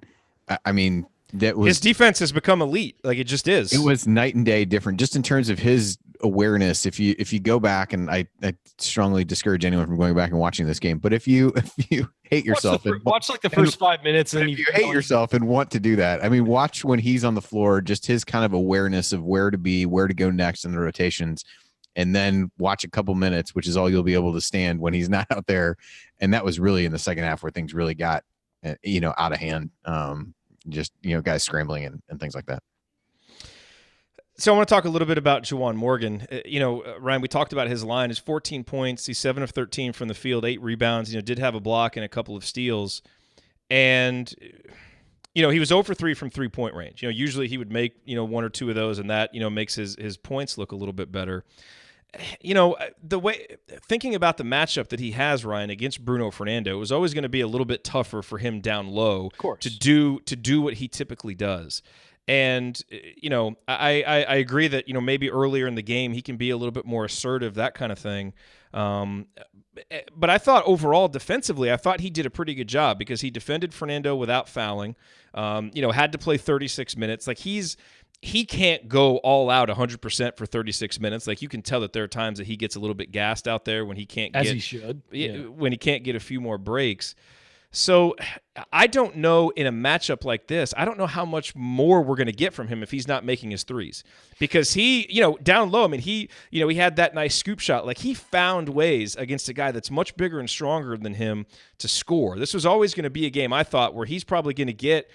I mean, that was his defense has become elite. Like, it just is. It was night and day different, just in terms of his awareness. If you go back, and I strongly discourage anyone from going back and watching this game, but if you hate yourself watch like the first 5 minutes, and if you hate yourself and want to do that, I mean, watch when he's on the floor, just his kind of awareness of where to be, where to go next in the rotations, and then watch a couple minutes, which is all you'll be able to stand when he's not out there. And that was really in the second half where things really got out of hand. Just guys scrambling and things like that. So I want to talk a little bit about Juwan Morgan. Ryan, we talked about his line. His 14 points. He's 7 of 13 from the field, 8 rebounds. Did have a block and a couple of steals. And, he was 0 for 3 from three-point range. Usually he would make, 1 or 2 of those, and that, makes his points look a little bit better. The way thinking about the matchup that he has, Ryan, against Bruno Fernando, it was always going to be a little bit tougher for him down low, of course, to do what he typically does. And I agree that maybe earlier in the game he can be a little bit more assertive, that kind of thing. But I thought overall defensively, I thought he did a pretty good job because he defended Fernando without fouling. Had to play 36 minutes. Like, he can't go all out 100% for 36 minutes. Like, you can tell that there are times that he gets a little bit gassed out there when he can't as he should, when he can't get a few more breaks. So I don't know, in a matchup like this, I don't know how much more we're going to get from him if he's not making his threes, because he, down low, I mean, he had that nice scoop shot. Like, he found ways against a guy that's much bigger and stronger than him to score. This was always going to be a game, I thought, where he's probably going to get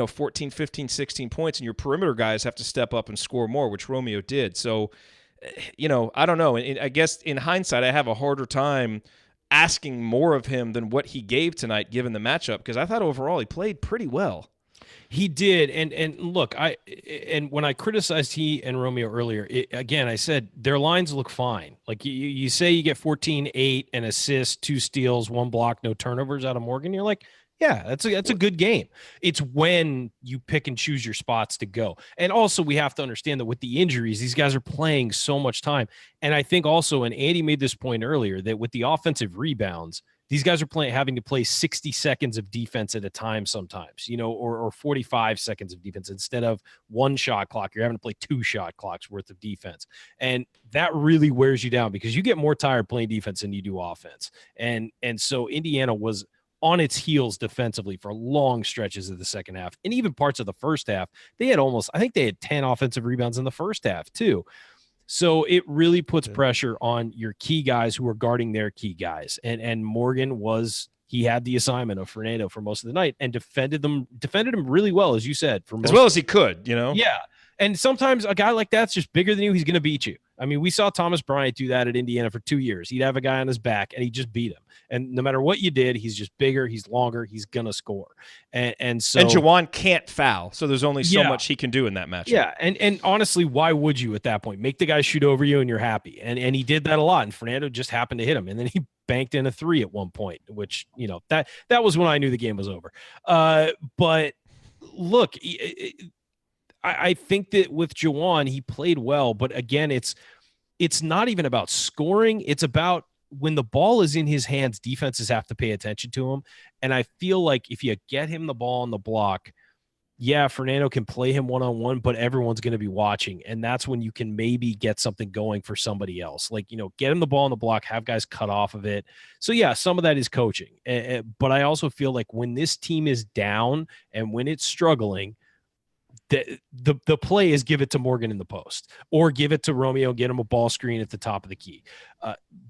14, 15, 16 points, and your perimeter guys have to step up and score more, which Romeo did. So, I don't know. And I guess in hindsight, I have a harder time asking more of him than what he gave tonight, given the matchup, because I thought overall he played pretty well. He did. And look, when I criticized he and Romeo earlier, again, I said their lines look fine. Like, you say you get 14, 8, an assist, 2 steals, 1 block, no turnovers out of Morgan. You're like, yeah, that's a good game. It's when you pick and choose your spots to go. And also, we have to understand that with the injuries, these guys are playing so much time. And I think also, and Andy made this point earlier, that with the offensive rebounds, these guys are having to play 60 seconds of defense at a time sometimes, or 45 seconds of defense instead of 1 shot clock. You're having to play 2 shot clocks worth of defense. And that really wears you down because you get more tired playing defense than you do offense. And so Indiana was on its heels defensively for long stretches of the second half, and even parts of the first half. They had I think they had 10 offensive rebounds in the first half too. So it really puts pressure on your key guys who are guarding their key guys. And Morgan he had the assignment of Fernando for most of the night and defended him really well, as you said, as well as he could, Yeah. And sometimes a guy like that's just bigger than you. He's going to beat you. I mean, we saw Thomas Bryant do that at Indiana for 2 years. He'd have a guy on his back and he just beat him. And no matter what you did, he's just bigger. He's longer. He's going to score. And so. And Juwan can't foul. So there's only so much he can do in that matchup. Yeah. And honestly, why would you at that point? Make the guy shoot over you and you're happy. And he did that a lot. And Fernando just happened to hit him. And then he banked in a 3 at one point, which, that was when I knew the game was over. But look, I think that with Juwan, he played well, but again, it's not even about scoring. It's about when the ball is in his hands, defenses have to pay attention to him. And I feel like if you get him the ball on the block, yeah, Fernando can play him one-on-one, but everyone's going to be watching. And that's when you can maybe get something going for somebody else. Like, get him the ball on the block, have guys cut off of it. So yeah, some of that is coaching. But I also feel like when this team is down and when it's struggling, the play is give it to Morgan in the post or give it to Romeo, get him a ball screen at the top of the key.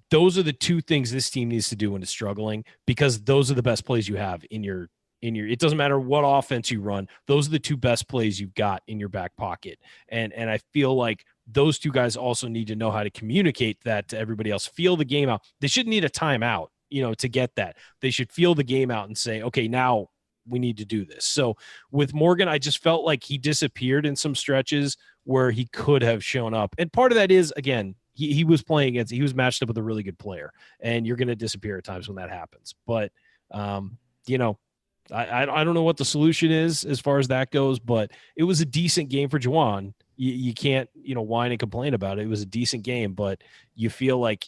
Those are the 2 things this team needs to do when it's struggling, because those are the best plays you have in your, it doesn't matter what offense you run. Those are the 2 best plays you've got in your back pocket. And I feel like those 2 guys also need to know how to communicate that to everybody else, feel the game out. They shouldn't need a timeout, to get that. They should feel the game out and say, okay, now we need to do this. So with Morgan, I just felt like he disappeared in some stretches where he could have shown up. And part of that is, again, he was matched up with a really good player, and you're going to disappear at times when that happens. But, I don't know what the solution is as far as that goes, but it was a decent game for Juwan. You can't, whine and complain about it. It was a decent game, but you feel like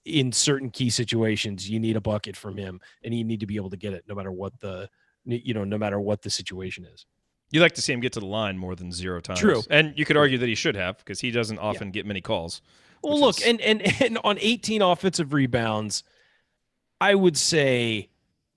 in certain key situations, you need a bucket from him, and you need to be able to get it no matter what the no matter what the situation is. You like to see him get to the line more than 0 times. True. And you could argue that he should have, because he doesn't often get many calls. Well, look, and on 18 offensive rebounds, I would say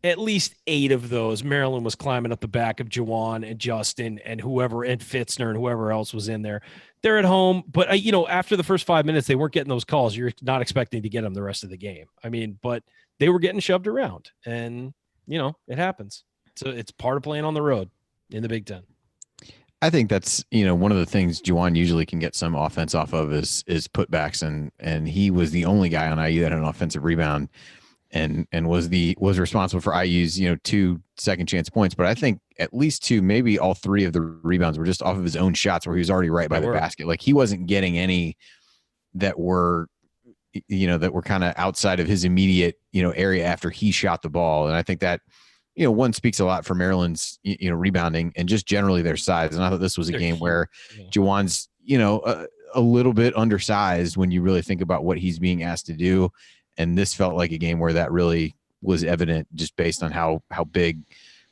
at least 8 of those, Maryland was climbing up the back of Juwan and Justin and whoever, and Fitzner and whoever else was in there. They're at home, but after the first 5 minutes, they weren't getting those calls. You're not expecting to get them the rest of the game. I mean, but they were getting shoved around, and it happens. So it's part of playing on the road in the Big Ten. I think that's, one of the things Juwan usually can get some offense off of is putbacks. And he was the only guy on IU that had an offensive rebound and was responsible for IU's, 2 second chance points. But I think at least 2, maybe all 3 of the rebounds were just off of his own shots where he was already right by the basket. Like he wasn't getting any that were kind of outside of his immediate, area after he shot the ball. And I think that, one speaks a lot for Maryland's, rebounding and just generally their size. And I thought this was a game where Juwan's, a little bit undersized when you really think about what he's being asked to do. And this felt like a game where that really was evident just based on how big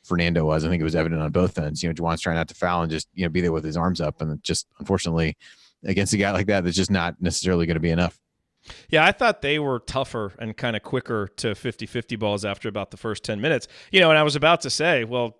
Fernando was. I think it was evident on both ends. Juwan's trying not to foul and just, be there with his arms up. And just unfortunately against a guy like that, that's just not necessarily going to be enough. Yeah, I thought they were tougher and kind of quicker to 50-50 balls after about the first 10 minutes. And I was about to say, well,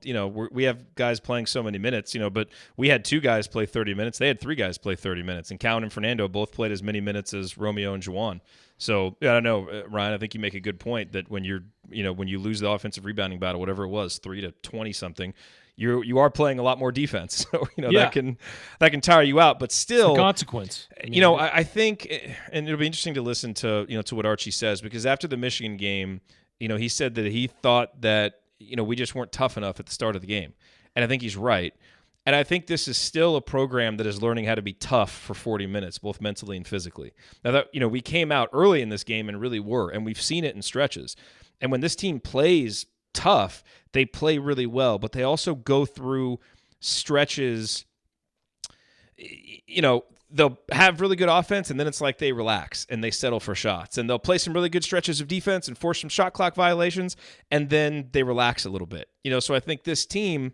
we have guys playing so many minutes, but we had 2 guys play 30 minutes. They had 3 guys play 30 minutes. And Cowan and Fernando both played as many minutes as Romeo and Juwan. So, I don't know, Ryan, I think you make a good point that when you're, when you lose the offensive rebounding battle, whatever it was, 3 to 20 something, you are playing a lot more defense. So, that can tire you out, but still it's a consequence. I think, and it'll be interesting to listen to, to what Archie says, because after the Michigan game, he said that he thought that, we just weren't tough enough at the start of the game. And I think he's right. And I think this is still a program that is learning how to be tough for 40 minutes, both mentally and physically. Now that, we came out early in this game and really were, and we've seen it in stretches. And when this team plays tough, they play really well, but they also go through stretches, they'll have really good offense, and then it's like they relax and they settle for shots. And they'll play some really good stretches of defense and force some shot clock violations, and then they relax a little bit. So I think this team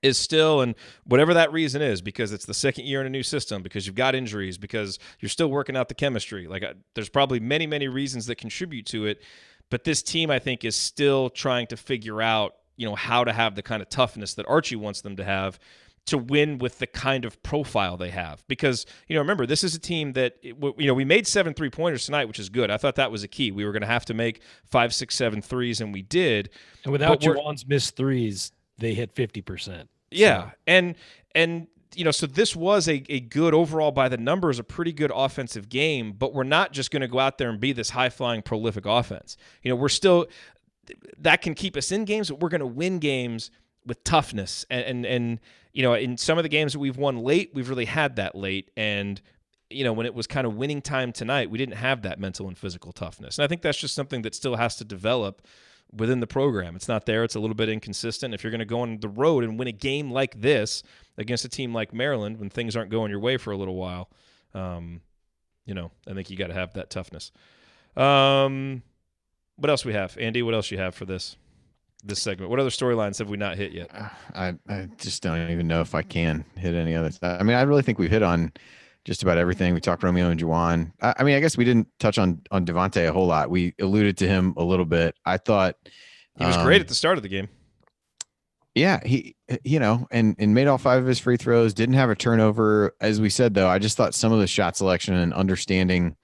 is still, and whatever that reason is, because it's the second year in a new system, because you've got injuries, because you're still working out the chemistry. There's probably many, many reasons that contribute to it. But this team, I think, is still trying to figure out, how to have the kind of toughness that Archie wants them to have to win with the kind of profile they have. Because, remember, this is a team that, we made 7 3-pointers tonight, which is good. I thought that was a key. We were going to have to make 5, 6, 7 threes, and we did. And without Juwan's missed threes, they hit 50%. Yeah, so. And so this was a good overall, by the numbers, a pretty good offensive game, but we're not just going to go out there and be this high-flying, prolific offense. We're still – that can keep us in games, but we're going to win games with toughness. And in some of the games that we've won late, we've really had that late. And, when it was kind of winning time tonight, we didn't have that mental and physical toughness. And I think that's just something that still has to develop within the program. It's not there. It's a little bit inconsistent. If you're going to go on the road and win a game like this against a team like Maryland, when things aren't going your way for a little while, I think you got to have that toughness. What else we have? Andy, what else you have for this segment? What other storylines have we not hit yet? I just don't even know if I can hit any other stuff. I mean, I really think we've hit on just about everything. We talked Romeo and Juwan. I mean, I guess we didn't touch on Devontae a whole lot. We alluded to him a little bit. I thought he was great at the start of the game. Yeah, he, and made all 5 of his free throws, didn't have a turnover. As we said, though, I just thought some of the shot selection and understanding,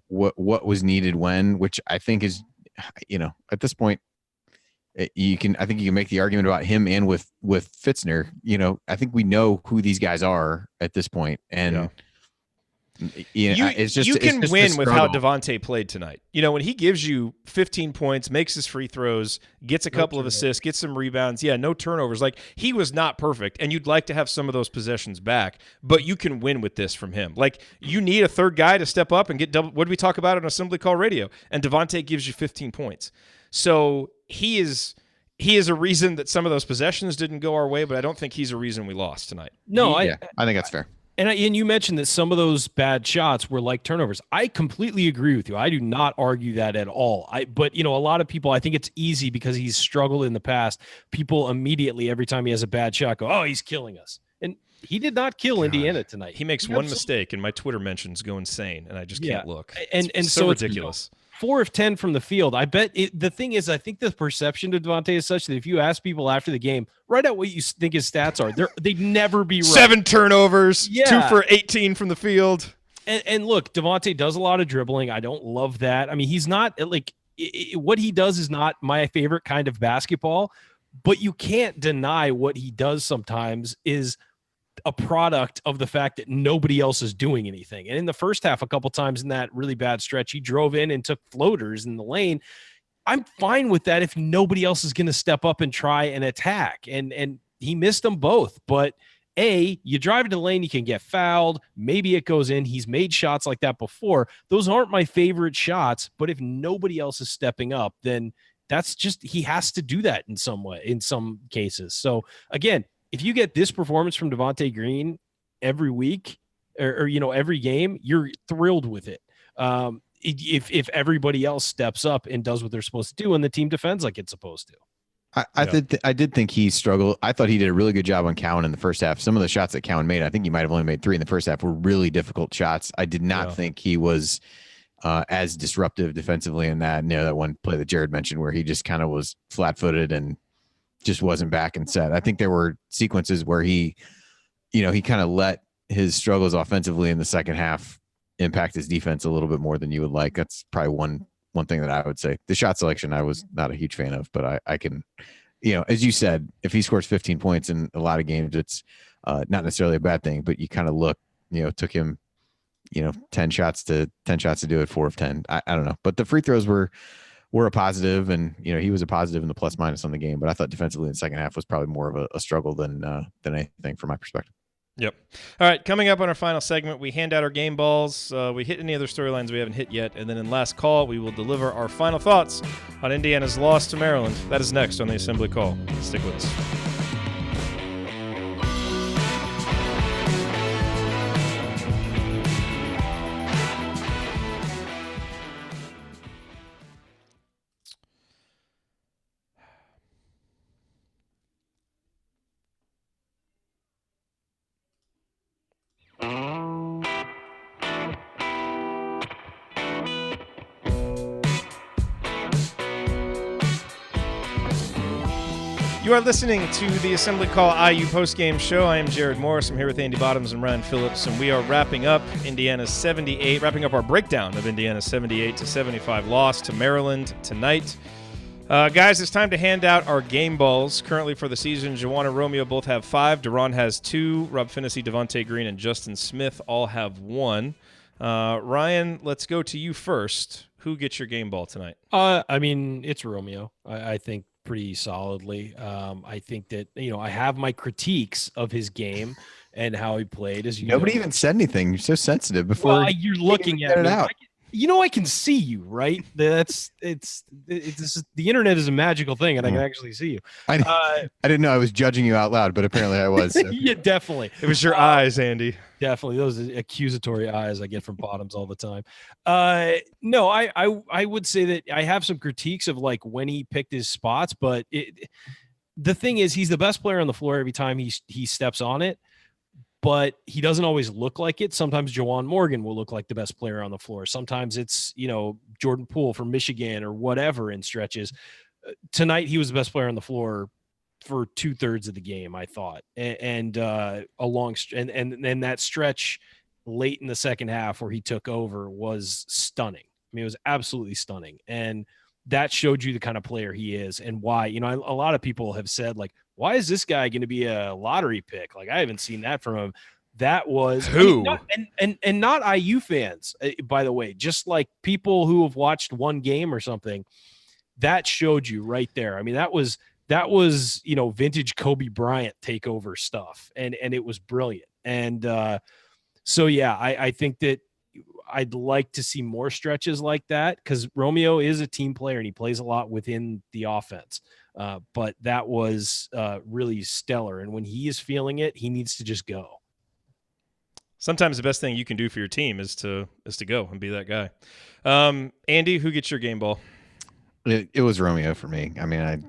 what was needed when, which I think is, at this point, I think you can make the argument about him and with Fitzner. I think we know who these guys are at this point, and it's just you can just win with how Devontae played tonight. When he gives you 15 points, makes his free throws, gets a couple of assists, gets some rebounds. Yeah, no turnovers. Like, he was not perfect, and you'd like to have some of those possessions back, but you can win with this from him. Like, you need a third guy to step up and get double. What did we talk about on Assembly Call Radio? And Devontae gives you 15 points. So he is a reason that some of those possessions didn't go our way, but I don't think he's a reason we lost tonight. No, I think that's fair. And you mentioned that some of those bad shots were like turnovers. I completely agree with you. I do not argue that at all. But a lot of people, I think it's easy because he's struggled in the past. People immediately, every time he has a bad shot, go, "Oh, he's killing us." And he did not kill Indiana tonight. He makes one mistake, and my Twitter mentions go insane, and I just can't look. And so ridiculous. 4 of 10 from the field. I bet the thing is, I think the perception of Devontae is such that if you ask people after the game, write out what you think his stats are, they'd never be right. 7 turnovers, 2 for 18 from the field. And look, Devontae does a lot of dribbling. I don't love that. I mean, he's not like what he does is not my favorite kind of basketball, but you can't deny what he does sometimes is a product of the fact that nobody else is doing anything. And in the first half, a couple times in that really bad stretch, he drove in and took floaters in the lane. I'm fine with that if nobody else is going to step up and try and attack. And he missed them both. But you drive into the lane, you can get fouled. Maybe it goes in. He's made shots like that before. Those aren't my favorite shots. But if nobody else is stepping up, then that's just, he has to do that in some way, in some cases. So again, if you get this performance from Devontae Green every week or every game, you're thrilled with it. If everybody else steps up and does what they're supposed to do and the team defends like it's supposed to. I did think he struggled. I thought he did a really good job on Cowan in the first half. Some of the shots that Cowan made, I think he might have only made 3 in the first half, were really difficult shots. I did not think he was as disruptive defensively in that. That one play that Jerod mentioned where he just kind of was flat-footed and just wasn't back and set. I think there were sequences where he kind of let his struggles offensively in the second half impact his defense a little bit more than you would like. That's probably one thing that I would say. The shot selection I was not a huge fan of, but I can, as you said, if he scores 15 points in a lot of games, it's not necessarily a bad thing, but you kind of look, took him, 10 shots to do it, 4 of 10. I don't know, but the free throws were a positive, and he was a positive in the plus minus on the game. But I thought defensively in the second half was probably more of a struggle than anything from my perspective. Yep. All right, coming up on our final segment, we hand out our game balls. We hit any other storylines we haven't hit yet, and then in last call, we will deliver our final thoughts on Indiana's loss to Maryland. That is next on the Assembly Call. Stick with us. You are listening to the Assembly Call IU postgame show. I am Jerod Morris. I'm here with Andy Bottoms and Ryan Phillips, and we are wrapping up our breakdown of Indiana's 78-75 loss to Maryland tonight. Guys, it's time to hand out our game balls. Currently for the season, Juwan and Romeo both have 5. Deron has 2. Rob Finnessy, Devontae Green, and Justin Smith all have 1. Ryan, let's go to you first. Who gets your game ball tonight? It's Romeo. I think pretty solidly. I think that, I have my critiques of his game and how he played. Nobody even said anything. You're so sensitive before you're looking at it out. I can see you, right? It's the internet is a magical thing, and I can actually see you. I didn't know I was judging you out loud, but apparently I was. So. Yeah, definitely. It was your eyes, Andy. Definitely those accusatory eyes I get from Bottoms all the time. No, I would say that I have some critiques of like when he picked his spots, but the thing is, he's the best player on the floor every time he steps on it. But he doesn't always look like it. Sometimes Juwan Morgan will look like the best player on the floor. Sometimes it's, Jordan Poole from Michigan or whatever in stretches. Tonight, he was the best player on the floor for 2/3 of the game, I thought. And that stretch late in the second half where he took over was stunning. I mean, it was absolutely stunning. And that showed you the kind of player he is and why, a lot of people have said, like, why is this guy going to be a lottery pick? Like, I haven't seen that from him. That was who and not IU fans, by the way, just like people who have watched one game or something. That showed you right there. I mean, that was vintage Kobe Bryant takeover stuff, and it was brilliant. And so yeah, I think that I'd like to see more stretches like that because Romeo is a team player and he plays a lot within the offense. But that was really stellar. And when he is feeling it, he needs to just go. Sometimes the best thing you can do for your team is to go and be that guy. Andy, who gets your game ball? It was Romeo for me. I mean, I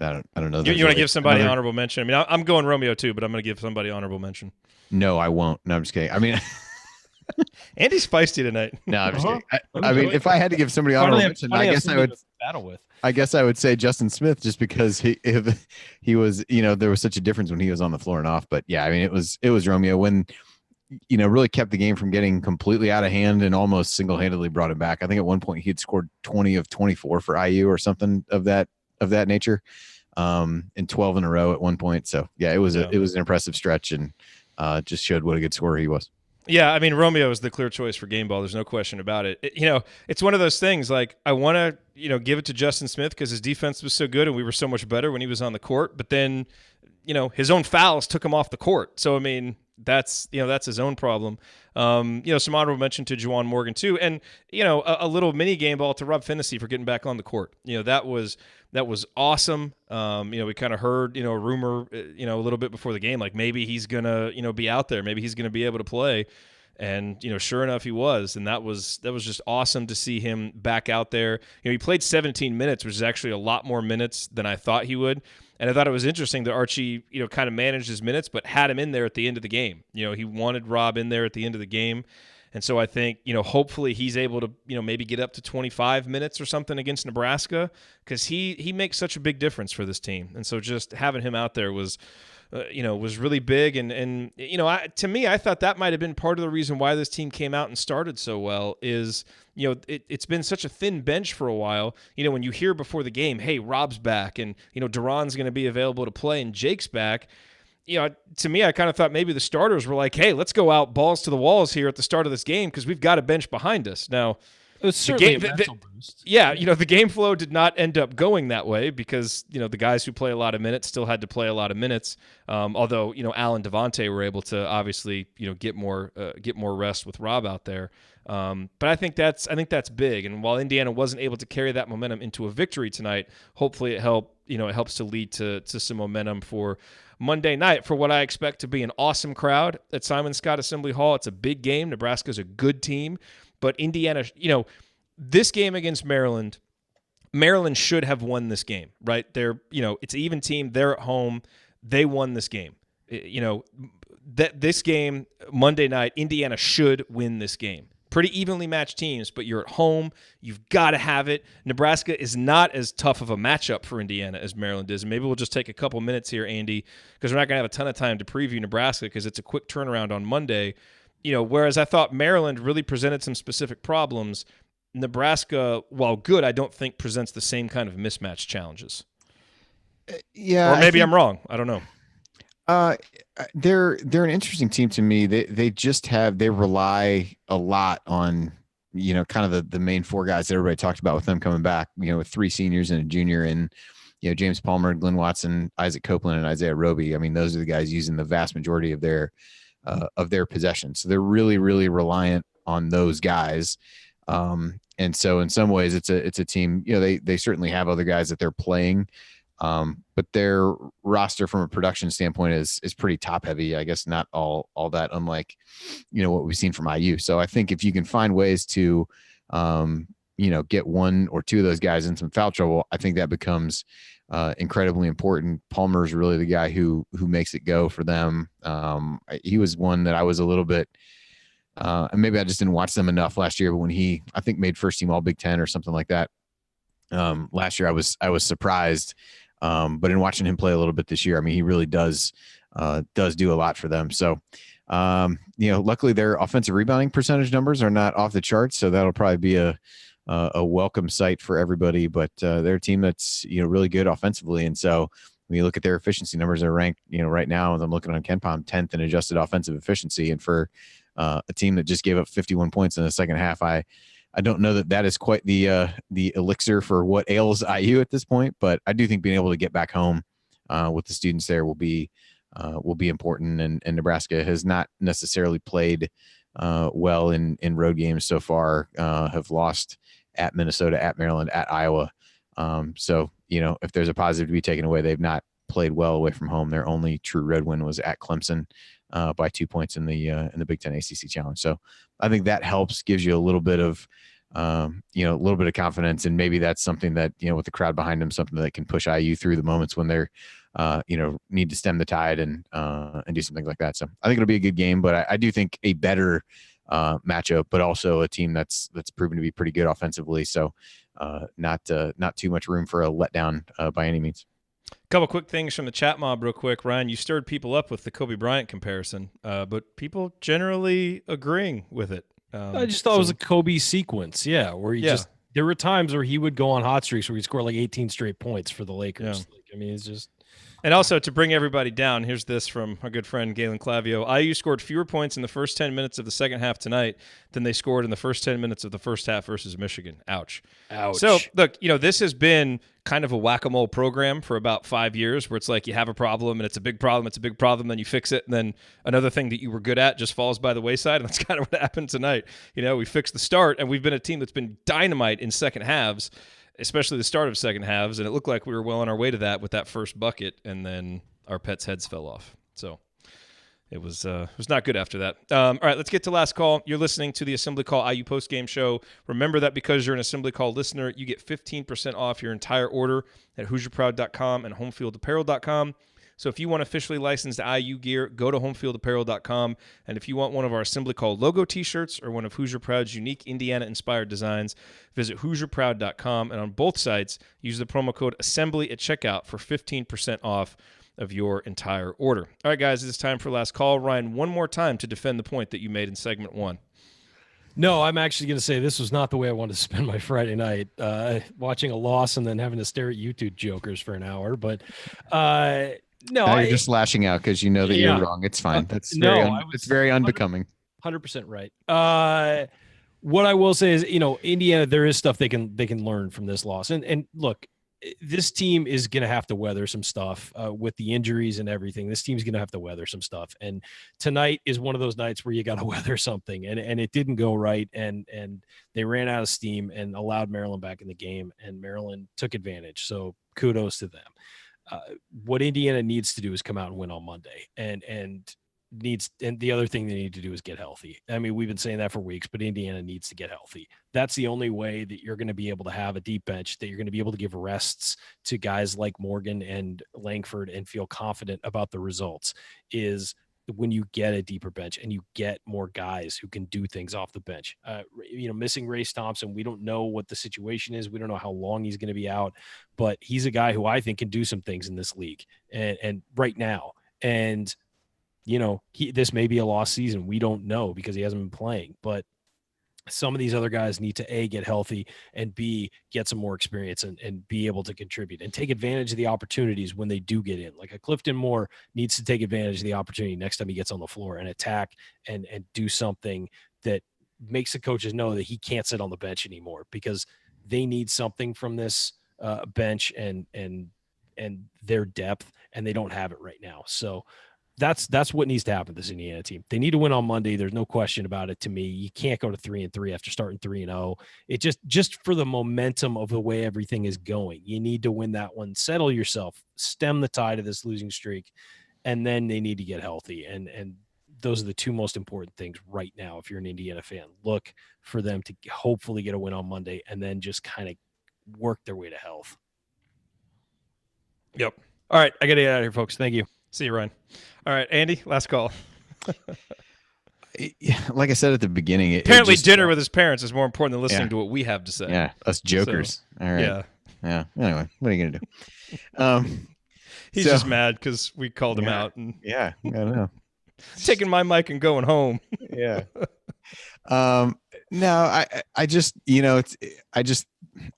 don't know. You want to give somebody honorable mention? I mean, I'm going Romeo too, but I'm going to give somebody honorable mention. No, I won't. No, I'm just kidding. I mean, Andy's feisty tonight. No, I'm just kidding. I mean, if I had to give somebody honorable mention, I guess I would battle with. I guess I would say Justin Smith, just because he was, there was such a difference when he was on the floor and off. But yeah, I mean, it was Romeo when, really kept the game from getting completely out of hand and almost single-handedly brought it back. I think at one point he had scored 20 of 24 for IU or something of that nature, and 12 in a row at one point. So yeah, it was an impressive stretch, and just showed what a good scorer he was. Yeah, I mean, Romeo is the clear choice for game ball. There's no question about it. It's one of those things, like, I want to, give it to Justin Smith because his defense was so good and we were so much better when he was on the court. But then, his own fouls took him off the court. So, I mean, that's his own problem. Some honorable mention to Juwan Morgan too. And, a little mini game ball to Rob Finney for getting back on the court. That was awesome. We kind of heard, a rumor, a little bit before the game, like maybe he's going to, be out there. Maybe he's going to be able to play. And, sure enough, he was. And that was just awesome to see him back out there. He played 17 minutes, which is actually a lot more minutes than I thought he would. And I thought it was interesting that Archie, kind of managed his minutes, but had him in there at the end of the game. He wanted Rob in there at the end of the game. And so I think, hopefully he's able to, maybe get up to 25 minutes or something against Nebraska, because he makes such a big difference for this team. And so just having him out there was really big. And to me, I thought that might have been part of the reason why this team came out and started so well is, it's been such a thin bench for a while. When you hear before the game, hey, Rob's back and, Duran's going to be available to play and Jake's back. To me, I kind of thought maybe the starters were like, hey, let's go out balls to the walls here at the start of this game because we've got a bench behind us. Now, it was certainly a mental boost. Yeah, the game flow did not end up going that way because, the guys who play a lot of minutes still had to play a lot of minutes. Although, Al and Devontae were able to obviously, get more rest with Rob out there. But I think that's big. And while Indiana wasn't able to carry that momentum into a victory tonight, hopefully it helps to lead to some momentum for Monday night for what I expect to be an awesome crowd at Simon Scott Assembly Hall. It's a big game. Nebraska's a good team, but Indiana, this game against Maryland should have won this game, right? They're, it's an even team. They're at home. They won this game. This game Monday night, Indiana should win this game. Pretty evenly matched teams, but you're at home. You've got to have it. Nebraska is not as tough of a matchup for Indiana as Maryland is. And maybe we'll just take a couple minutes here, Andy, because we're not going to have a ton of time to preview Nebraska because it's a quick turnaround on Monday. Whereas I thought Maryland really presented some specific problems, Nebraska, while good, I don't think presents the same kind of mismatch challenges. Yeah. Or maybe I'm wrong. I don't know. They're an interesting team to me. They rely a lot on, kind of the main four guys that everybody talked about with them coming back, with three seniors and a junior and, James Palmer, Glenn Watson, Isaac Copeland, and Isaiah Roby. I mean, those are the guys using the vast majority of their possession. So they're really, really reliant on those guys. And so in some ways it's a team, they certainly have other guys that they're playing. But their roster from a production standpoint is pretty top heavy, I guess, not all that unlike, what we've seen from IU. So I think if you can find ways to, get one or two of those guys in some foul trouble, I think that becomes incredibly important. Palmer's really the guy who makes it go for them. He was one that I was a little bit, and maybe I just didn't watch them enough last year, but when he, I think, made first team all Big Ten or something like that. Last year I was surprised. But in watching him play a little bit this year, I mean, he really does do a lot for them. So, luckily their offensive rebounding percentage numbers are not off the charts. So that'll probably be a welcome sight for everybody, but they're a team that's, really good offensively. And so when you look at their efficiency numbers, they're ranked, right now, as I'm looking on KenPom, 10th in adjusted offensive efficiency. And for a team that just gave up 51 points in the second half, I don't know that is quite the elixir for what ails IU at this point, but I do think being able to get back home with the students there will be important. And Nebraska has not necessarily played well in road games so far. Have lost at Minnesota, at Maryland, at Iowa. So if there's a positive to be taken away, they've not played well away from home. Their only true road win was at Clemson by 2 points in the Big Ten ACC Challenge. So I think that helps, gives you a little bit of a little bit of confidence, and maybe that's something that, with the crowd behind them, something that can push IU through the moments when they're need to stem the tide and do something like that. So I think it'll be a good game, but I do think a better matchup, but also a team that's proven to be pretty good offensively. So not too much room for a letdown by any means. Couple quick things from the chat mob real quick. Ryan, you stirred people up with the Kobe Bryant comparison, but people generally agreeing with it. I just thought it was a Kobe sequence, where there were times where he would go on hot streaks where he'd score like 18 straight points for the Lakers. Yeah. It's just... And also, to bring everybody down, here's this from our good friend Galen Clavio. IU scored fewer points in the first 10 minutes of the second half tonight than they scored in the first 10 minutes of the first half versus Michigan. Ouch. So, look, this has been kind of a whack-a-mole program for about 5 years, where it's like you have a problem, and it's a big problem, then you fix it, and then another thing that you were good at just falls by the wayside, and that's kind of what happened tonight. We fixed the start, and we've been a team that's been dynamite in second halves, especially the start of second halves, and it looked like we were well on our way to that with that first bucket, and then our pets' heads fell off. So it was not good after that. All right, let's get to last call. You're listening to the Assembly Call IU postgame show. Remember that because you're an Assembly Call listener, you get 15% off your entire order at HoosierProud.com and HomeFieldApparel.com. So if you want officially licensed IU gear, go to HomeFieldApparel.com. And if you want one of our Assembly Call logo t-shirts or one of Hoosier Proud's unique Indiana-inspired designs, visit HoosierProud.com. And on both sites, use the promo code ASSEMBLY at checkout for 15% off of your entire order. All right, guys, it's time for last call. Ryan, one more time to defend the point that you made in segment one. No, I'm actually going to say this was not the way I wanted to spend my Friday night, watching a loss and then having to stare at YouTube jokers for an hour. But no, you're just lashing out because you know that you're wrong. It's fine. That's it's very unbecoming. 100% right. What I will say is, Indiana, there is stuff they can learn from this loss. And look, this team is going to have to weather some stuff with the injuries and everything. This team's going to have to weather some stuff. And tonight is one of those nights where you got to weather something. And it didn't go right. And they ran out of steam and allowed Maryland back in the game. And Maryland took advantage. So kudos to them. What Indiana needs to do is come out and win on Monday. And the other thing they need to do is get healthy. I mean, we've been saying that for weeks, but Indiana needs to get healthy. That's the only way that you're going to be able to have a deep bench, that you're going to be able to give rests to guys like Morgan and Langford and feel confident about the results, is when you get a deeper bench and you get more guys who can do things off the bench. Missing Race Thompson, we don't know what the situation is. We don't know how long he's going to be out, but he's a guy who I think can do some things in this league and right now. And this may be a lost season. We don't know because he hasn't been playing, but some of these other guys need to A, get healthy, and B, get some more experience and be able to contribute and take advantage of the opportunities when they do get in. Like a Clifton Moore needs to take advantage of the opportunity next time he gets on the floor and attack and do something that makes the coaches know that he can't sit on the bench anymore, because they need something from this bench and their depth, and they don't have it right now. So that's what needs to happen to this Indiana team. They need to win on Monday. There's no question about it to me. You can't go to 3-3 after starting 3-0. It just for the momentum of the way everything is going, you need to win that one, settle yourself, stem the tide of this losing streak, and then they need to get healthy. And those are the two most important things right now. If you're an Indiana fan, look for them to hopefully get a win on Monday and then just kind of work their way to health. Yep. All right. I got to get out of here, folks. Thank you. See you, Ryan. All right, Andy, last call. Like I said at the beginning, apparently dinner with his parents is more important than listening to what we have to say. Yeah, us jokers. So, all right. Yeah. Anyway, what are you gonna do? He's just mad because we called him out. And I know. Taking my mic and going home. Yeah. No, I just,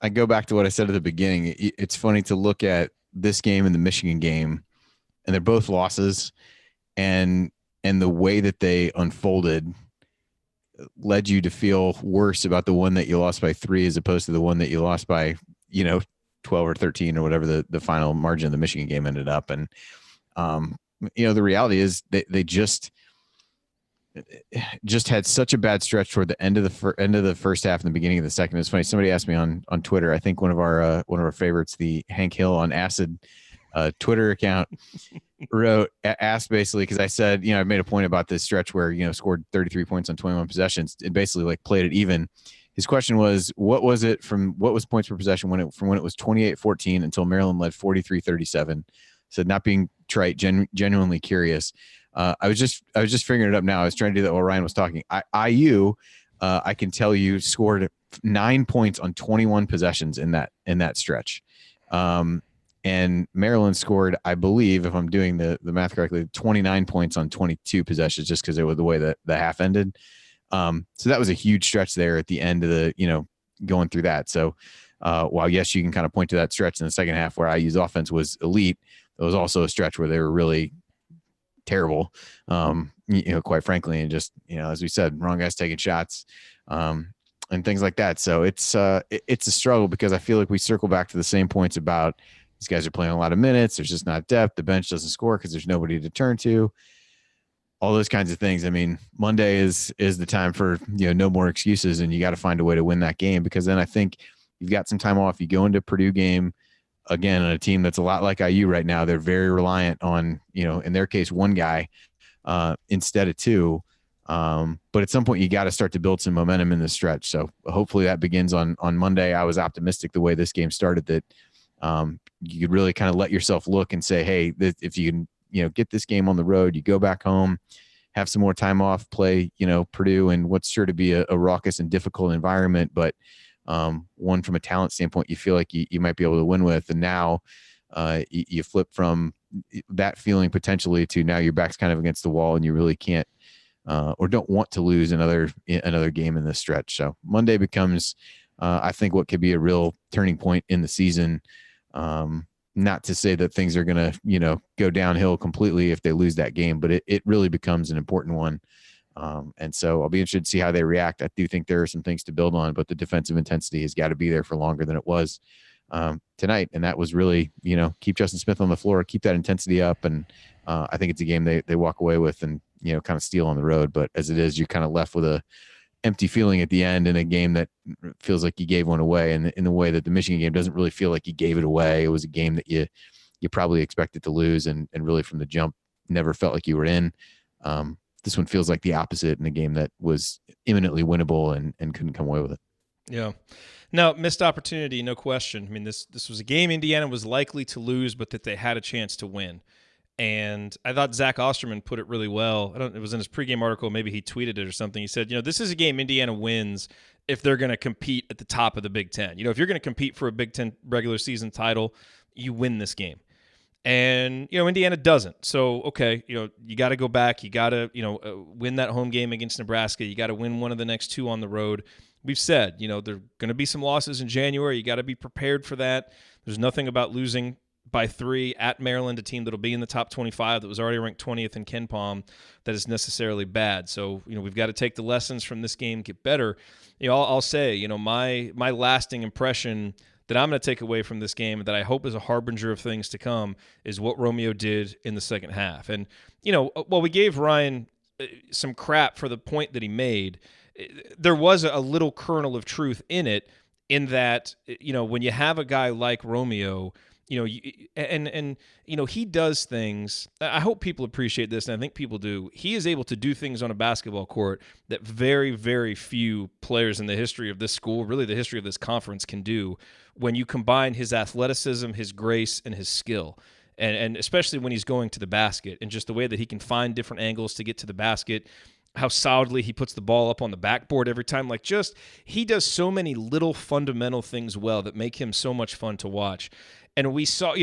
I go back to what I said at the beginning. It's funny to look at this game and the Michigan game, and they're both losses, and the way that they unfolded led you to feel worse about the one that you lost by 3 as opposed to the one that you lost by, 12 or 13 or whatever the final margin of the Michigan game ended up. And, the reality is they just had such a bad stretch toward the end of the first half and the beginning of the second. It's funny. Somebody asked me on Twitter, I think one of our favorites, the Hank Hill on Acid Twitter account, asked basically, because I said, I made a point about this stretch where, scored 33 points on 21 possessions and basically like played it even. His question was, what was points per possession when it was 28-14 until Maryland led 43-37? Said, not being trite, genuinely curious. I was just figuring it up now. I was trying to do that while Ryan was talking. IU, I can tell you, scored 9 points on 21 possessions in that stretch. And Maryland scored, I believe, if I'm doing the math correctly, 29 points on 22 possessions, just because it was the way that the half ended. So that was a huge stretch there at the end of the, going through that. So while, yes, you can kind of point to that stretch in the second half where IU's offense was elite, it was also a stretch where they were really terrible, quite frankly. And just, as we said, wrong guys taking shots and things like that. So it's a struggle because I feel like we circle back to the same points about these guys are playing a lot of minutes. There's just not depth. The bench doesn't score because there's nobody to turn to. All those kinds of things. I mean, Monday is the time for, no more excuses, and you got to find a way to win that game, because then I think you've got some time off. You go into Purdue game again on a team that's a lot like IU right now. They're very reliant on, in their case, one guy instead of two. But at some point you got to start to build some momentum in the stretch. So hopefully that begins on Monday. I was optimistic the way this game started that you could really kind of let yourself look and say, hey, if you can, get this game on the road, you go back home, have some more time off, play, Purdue in what's sure to be a raucous and difficult environment, but one from a talent standpoint, you feel like you might be able to win with. And now you flip from that feeling potentially to now your back's kind of against the wall and you really can't or don't want to lose another game in this stretch. So Monday becomes, I think, what could be a real turning point in the season. Not to say that things are going to, go downhill completely if they lose that game, but it really becomes an important one. And so I'll be interested to see how they react. I do think there are some things to build on, but the defensive intensity has got to be there for longer than it was tonight. And that was really, keep Justin Smith on the floor, keep that intensity up. And I think it's a game they walk away with and, kind of steal on the road. But as it is, you're kind of left with a empty feeling at the end in a game that feels like you gave one away, and in the way that the Michigan game doesn't really feel like you gave it away. It was a game that you probably expected to lose, and really from the jump never felt like you were in. This one feels like the opposite, in a game that was imminently winnable and couldn't come away with it. Yeah. Now, missed opportunity, no question. I mean, this was a game Indiana was likely to lose, but that they had a chance to win. And I thought Zach Osterman put it really well. It was in his pregame article. Maybe he tweeted it or something. He said, this is a game Indiana wins if they're going to compete at the top of the Big Ten. If you're going to compete for a Big Ten regular season title, you win this game. And, Indiana doesn't. So, okay, you got to go back. You got to, win that home game against Nebraska. You got to win one of the next two on the road. We've said, there are going to be some losses in January. You got to be prepared for that. There's nothing about losing by 3 at Maryland, a team that'll be in the top 25 that was already ranked 20th in KenPom, that is necessarily bad. So, we've got to take the lessons from this game, get better. I'll say, my lasting impression that I'm going to take away from this game that I hope is a harbinger of things to come is what Romeo did in the second half. And, while we gave Ryan some crap for the point that he made, there was a little kernel of truth in it, in that, when you have a guy like Romeo, he does things. I hope people appreciate this, and I think people do. He is able to do things on a basketball court that very, very few players in the history of this school, really the history of this conference, can do, when you combine his athleticism, his grace, and his skill. And especially when he's going to the basket, and just the way that he can find different angles to get to the basket, how solidly he puts the ball up on the backboard every time. He does so many little fundamental things well that make him so much fun to watch. And we saw,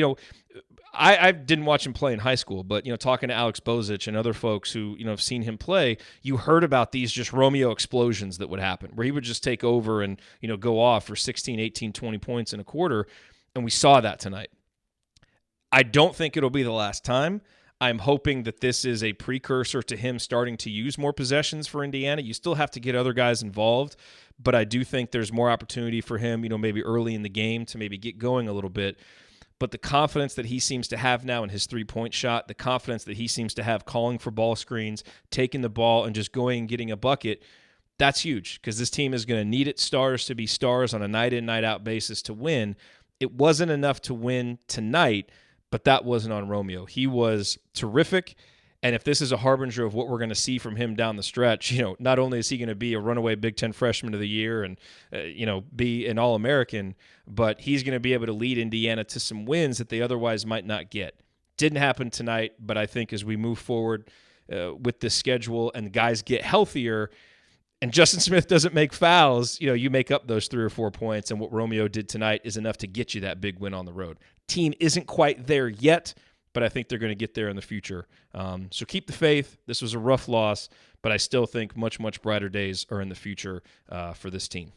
I didn't watch him play in high school, but, talking to Alex Bozich and other folks who, have seen him play, you heard about these just Romeo explosions that would happen, where he would just take over and, go off for 16, 18, 20 points in a quarter. And we saw that tonight. I don't think it'll be the last time. I'm hoping that this is a precursor to him starting to use more possessions for Indiana. You still have to get other guys involved, but I do think there's more opportunity for him, maybe early in the game to maybe get going a little bit. But the confidence that he seems to have now in his three-point shot, the confidence that he seems to have calling for ball screens, taking the ball and just going and getting a bucket, that's huge, because this team is going to need its stars to be stars on a night-in, night-out basis to win. It wasn't enough to win tonight, but that wasn't on Romeo. He was terrific. And if this is a harbinger of what we're going to see from him down the stretch, not only is he going to be a runaway Big Ten freshman of the year and, be an All-American, but he's going to be able to lead Indiana to some wins that they otherwise might not get. Didn't happen tonight, but I think as we move forward with the schedule and the guys get healthier and Justin Smith doesn't make fouls, you make up those 3 or 4 points, and what Romeo did tonight is enough to get you that big win on the road. Team isn't quite there yet, but I think they're going to get there in the future. So keep the faith. This was a rough loss, but I still think much, much brighter days are in the future for this team.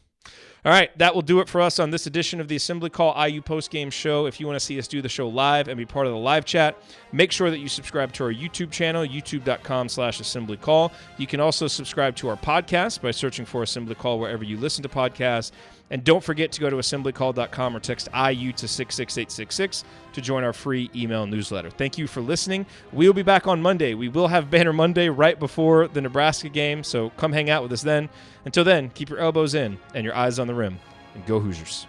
All right, that will do it for us on this edition of the Assembly Call IU Postgame Show. If you want to see us do the show live and be part of the live chat, make sure that you subscribe to our YouTube channel, youtube.com/assemblycall. You can also subscribe to our podcast by searching for Assembly Call wherever you listen to podcasts. And don't forget to go to assemblycall.com or text IU to 66866 to join our free email newsletter. Thank you for listening. We'll be back on Monday. We will have Banner Monday right before the Nebraska game, so come hang out with us then. Until then, keep your elbows in and your eyes on the rim, and go Hoosiers.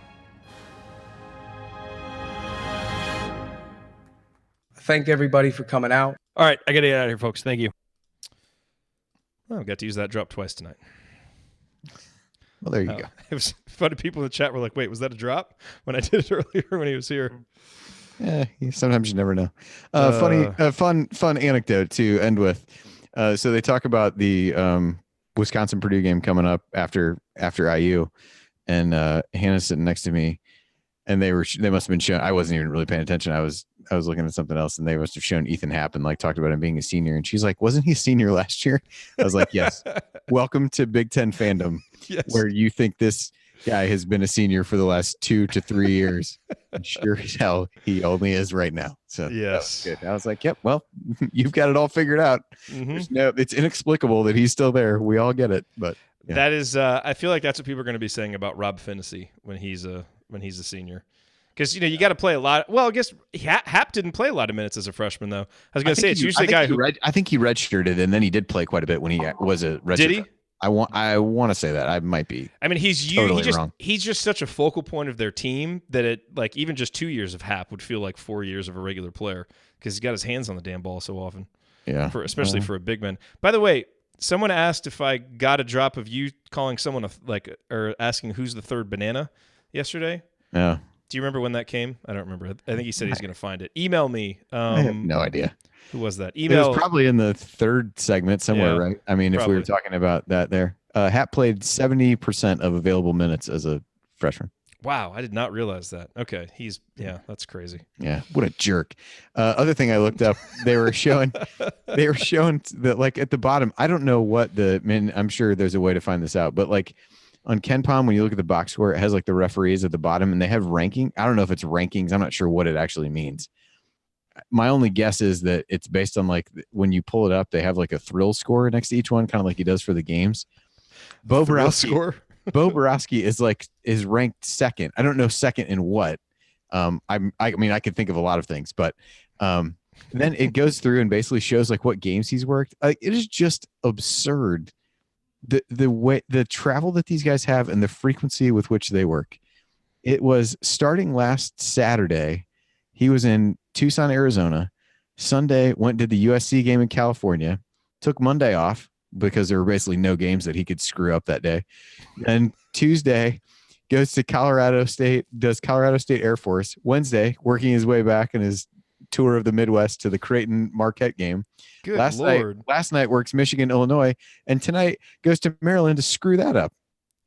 Thank everybody for coming out. All right, I got to get out of here, folks. Thank you. Well, I got to use that drop twice tonight. Well, there you go. It was funny. People in the chat were like, wait, was that a drop? When I did it earlier when he was here. Yeah, sometimes you never know. Fun anecdote to end with. So they talk about the Wisconsin-Purdue game coming up after IU, and Hannah's sitting next to me, and they must have been showing. I wasn't even really paying attention. I was looking at something else, and they must have shown Ethan Happ and talked about him being a senior. And she's like, "Wasn't he a senior last year?" I was like, "Yes." Welcome to Big Ten fandom, yes. Where you think this guy has been a senior for the last 2 to 3 years. And sure as hell, he only is right now. So yes, good. I was like, "Yep, well, you've got it all figured out." Mm-hmm. It's inexplicable that he's still there. We all get it, but yeah. That is, I feel like that's what people are going to be saying about Rob Finney when he's a senior. Because, you got to play a lot. Well, I guess Happ didn't play a lot of minutes as a freshman, though. I was going to say, it's usually a guy who... I think he redshirted, and then he did play quite a bit when he was a redshirt. Did he? I want to say that. I might be. I mean, wrong. He's just such a focal point of their team that even just 2 years of Happ would feel like 4 years of a regular player because he's got his hands on the damn ball so often. Yeah. Especially for a big man. By the way, someone asked if I got a drop of you calling someone or asking who's the third banana yesterday. Yeah. Do you remember when that came? I don't remember. I think he said he's going to find it. Email me. I have no idea. Who was that? It was probably in the third segment somewhere, right? I mean, probably. If we were talking about that there. Happ played 70% of available minutes as a freshman. Wow, I did not realize that. Okay, that's crazy. Yeah, what a jerk. Other thing I looked up, they were showing that at the bottom, I don't know what I'm sure there's a way to find this out, but on KenPom, when you look at the box score, it has the referees at the bottom, and they have ranking. I don't know if it's rankings. I'm not sure what it actually means. My only guess is that it's based on when you pull it up, they have a thrill score next to each one, kind of like he does for the games. Bo Borowski is ranked second. I don't know second in what. I mean, I could think of a lot of things, but then it goes through and basically shows what games he's worked. It is just absurd. The travel that these guys have and the frequency with which they work. It was starting last Saturday. He was in Tucson, Arizona. Sunday did the USC game in California. Took Monday off because there were basically no games that he could screw up that day. Then Tuesday goes to Colorado State, does Colorado State Air Force. Wednesday, working his way back in his tour of the Midwest to the Creighton Marquette game. Good Last night works Michigan, Illinois, and tonight goes to Maryland to screw that up.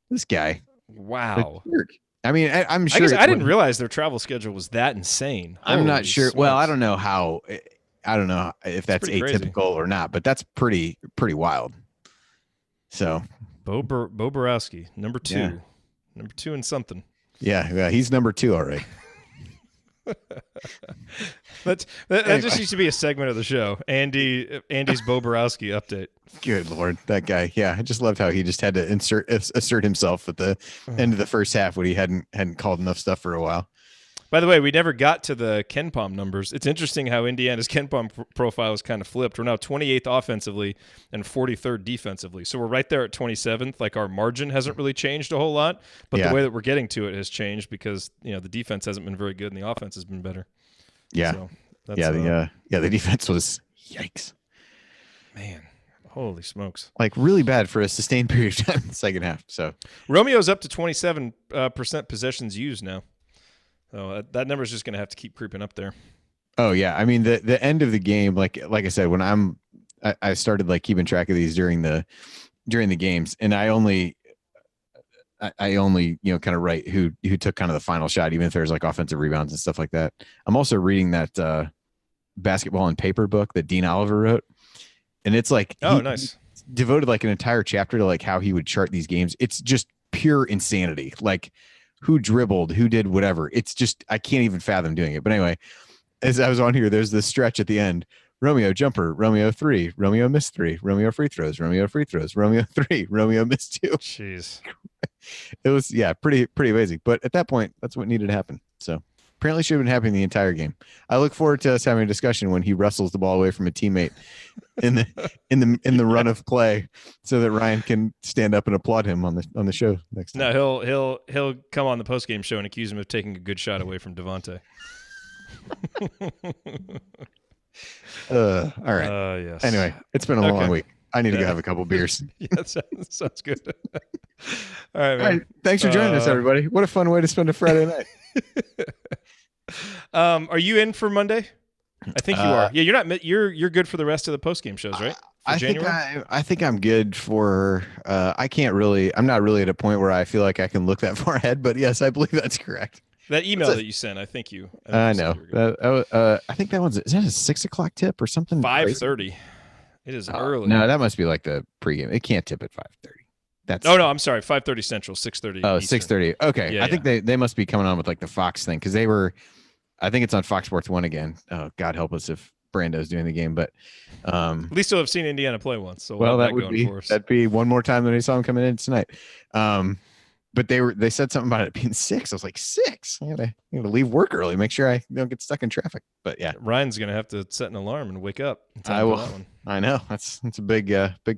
This guy. Wow. I mean, I'm sure. I didn't realize their travel schedule was that insane. I'm not sure. Smokes. Well, I don't know if that's atypical crazy. Or not, but that's pretty wild. So Bo Borowski, number 2. Yeah. Number 2 in something. Yeah, he's number 2 already. that just used to be a segment of the show. Andy's Bo Borowski update. Good Lord, that guy. Yeah, I just loved how he just had to assert himself at the end of the first half when he hadn't called enough stuff for a while. By the way, we never got to the KenPom numbers. It's interesting how Indiana's KenPom profile is kind of flipped. We're now 28th offensively and 43rd defensively. So we're right there at 27th. Our margin hasn't really changed a whole lot, but the way that we're getting to it has changed because, the defense hasn't been very good and the offense has been better. Yeah. So The defense was yikes. Man, holy smokes. Like really bad for a sustained period of time in the second half. So Romeo's up to 27% possessions used now. So that number is just going to have to keep creeping up there. Oh yeah, I mean the end of the game, like I said, when I started like keeping track of these during the games, and I only kind of write who took kind of the final shot, even if there's like offensive rebounds and stuff like that. I'm also reading that basketball and paper book that Dean Oliver wrote, and it's like nice. He devoted like an entire chapter to like how he would chart these games. It's just pure insanity. Like who dribbled, who did whatever. It's just I can't even fathom doing it. But anyway, as I was on here, there's this stretch at the end. Romeo jumper, Romeo 3, Romeo missed 3, Romeo free throws, Romeo free throws, Romeo 3, Romeo missed 2. Jeez. It was pretty amazing. But at that point, that's what needed to happen. So apparently should have been happening the entire game. I look forward to us having a discussion when he wrestles the ball away from a teammate in the run of play, so that Ryan can stand up and applaud him on the show next time. No, he'll come on the postgame show and accuse him of taking a good shot away from Devontae. All right. Yes. Anyway, it's been a long week. I need to go have a couple beers. Yeah, that sounds good. All right, man. All right. Thanks for joining us, everybody. What a fun way to spend a Friday night. Are you in for Monday? I think you are. Yeah, you're not. You're good for the rest of the postgame shows, right? I think I'm good for. I'm not really at a point where I feel like I can look that far ahead. But yes, I believe that's correct. That email that you sent, I think you. I know. I think that is that a 6 o'clock tip or something? 5:30. It is early. No, that must be like the pregame. It can't tip at 5:30. That's. Oh no, I'm sorry. 5:30 Central, 6:30. Oh, 6:30. Okay, yeah, I think they must be coming on with like the Fox thing because they were. I think it's on Fox Sports 1 again. Oh, God help us if Brando's doing the game, but at least we'll have seen Indiana play once. So that'd be one more time than we saw him coming in tonight. But they said something about it being 6. I was like 6. I gotta leave work early, make sure I don't get stuck in traffic. But yeah, Ryan's gonna have to set an alarm and wake up. I will. I know that's a big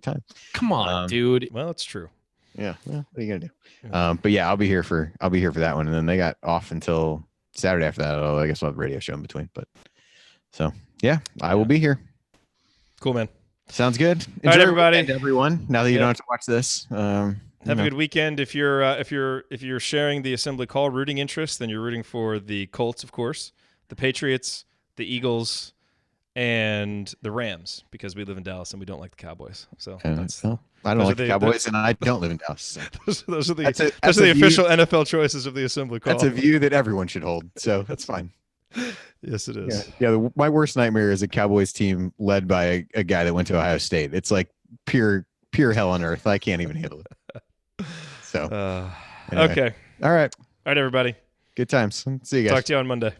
time. Come on, dude. Well, it's true. Yeah. Well, what are you gonna do? But yeah, I'll be here for that one, and then they got off until Saturday after that. I guess we'll have a radio show in between. But so yeah, I will be here. Cool, man. Sounds good. All right, everybody. Everyone. Now that you don't have to watch this. Have a good weekend. If you're sharing the assembly call rooting interest, then you're rooting for the Colts, of course, the Patriots, the Eagles, and the Rams, because we live in Dallas and we don't like the Cowboys. So I don't like the Cowboys, and I don't live in Dallas. So. those are the official NFL choices of the assembly call. That's a view that everyone should hold. So that's fine. Yes, it is. Yeah. My worst nightmare is a Cowboys team led by a guy that went to Ohio State. It's like pure hell on earth. I can't even handle it. So, anyway. Okay. All right, everybody. Good times. See you guys. Talk to you on Monday.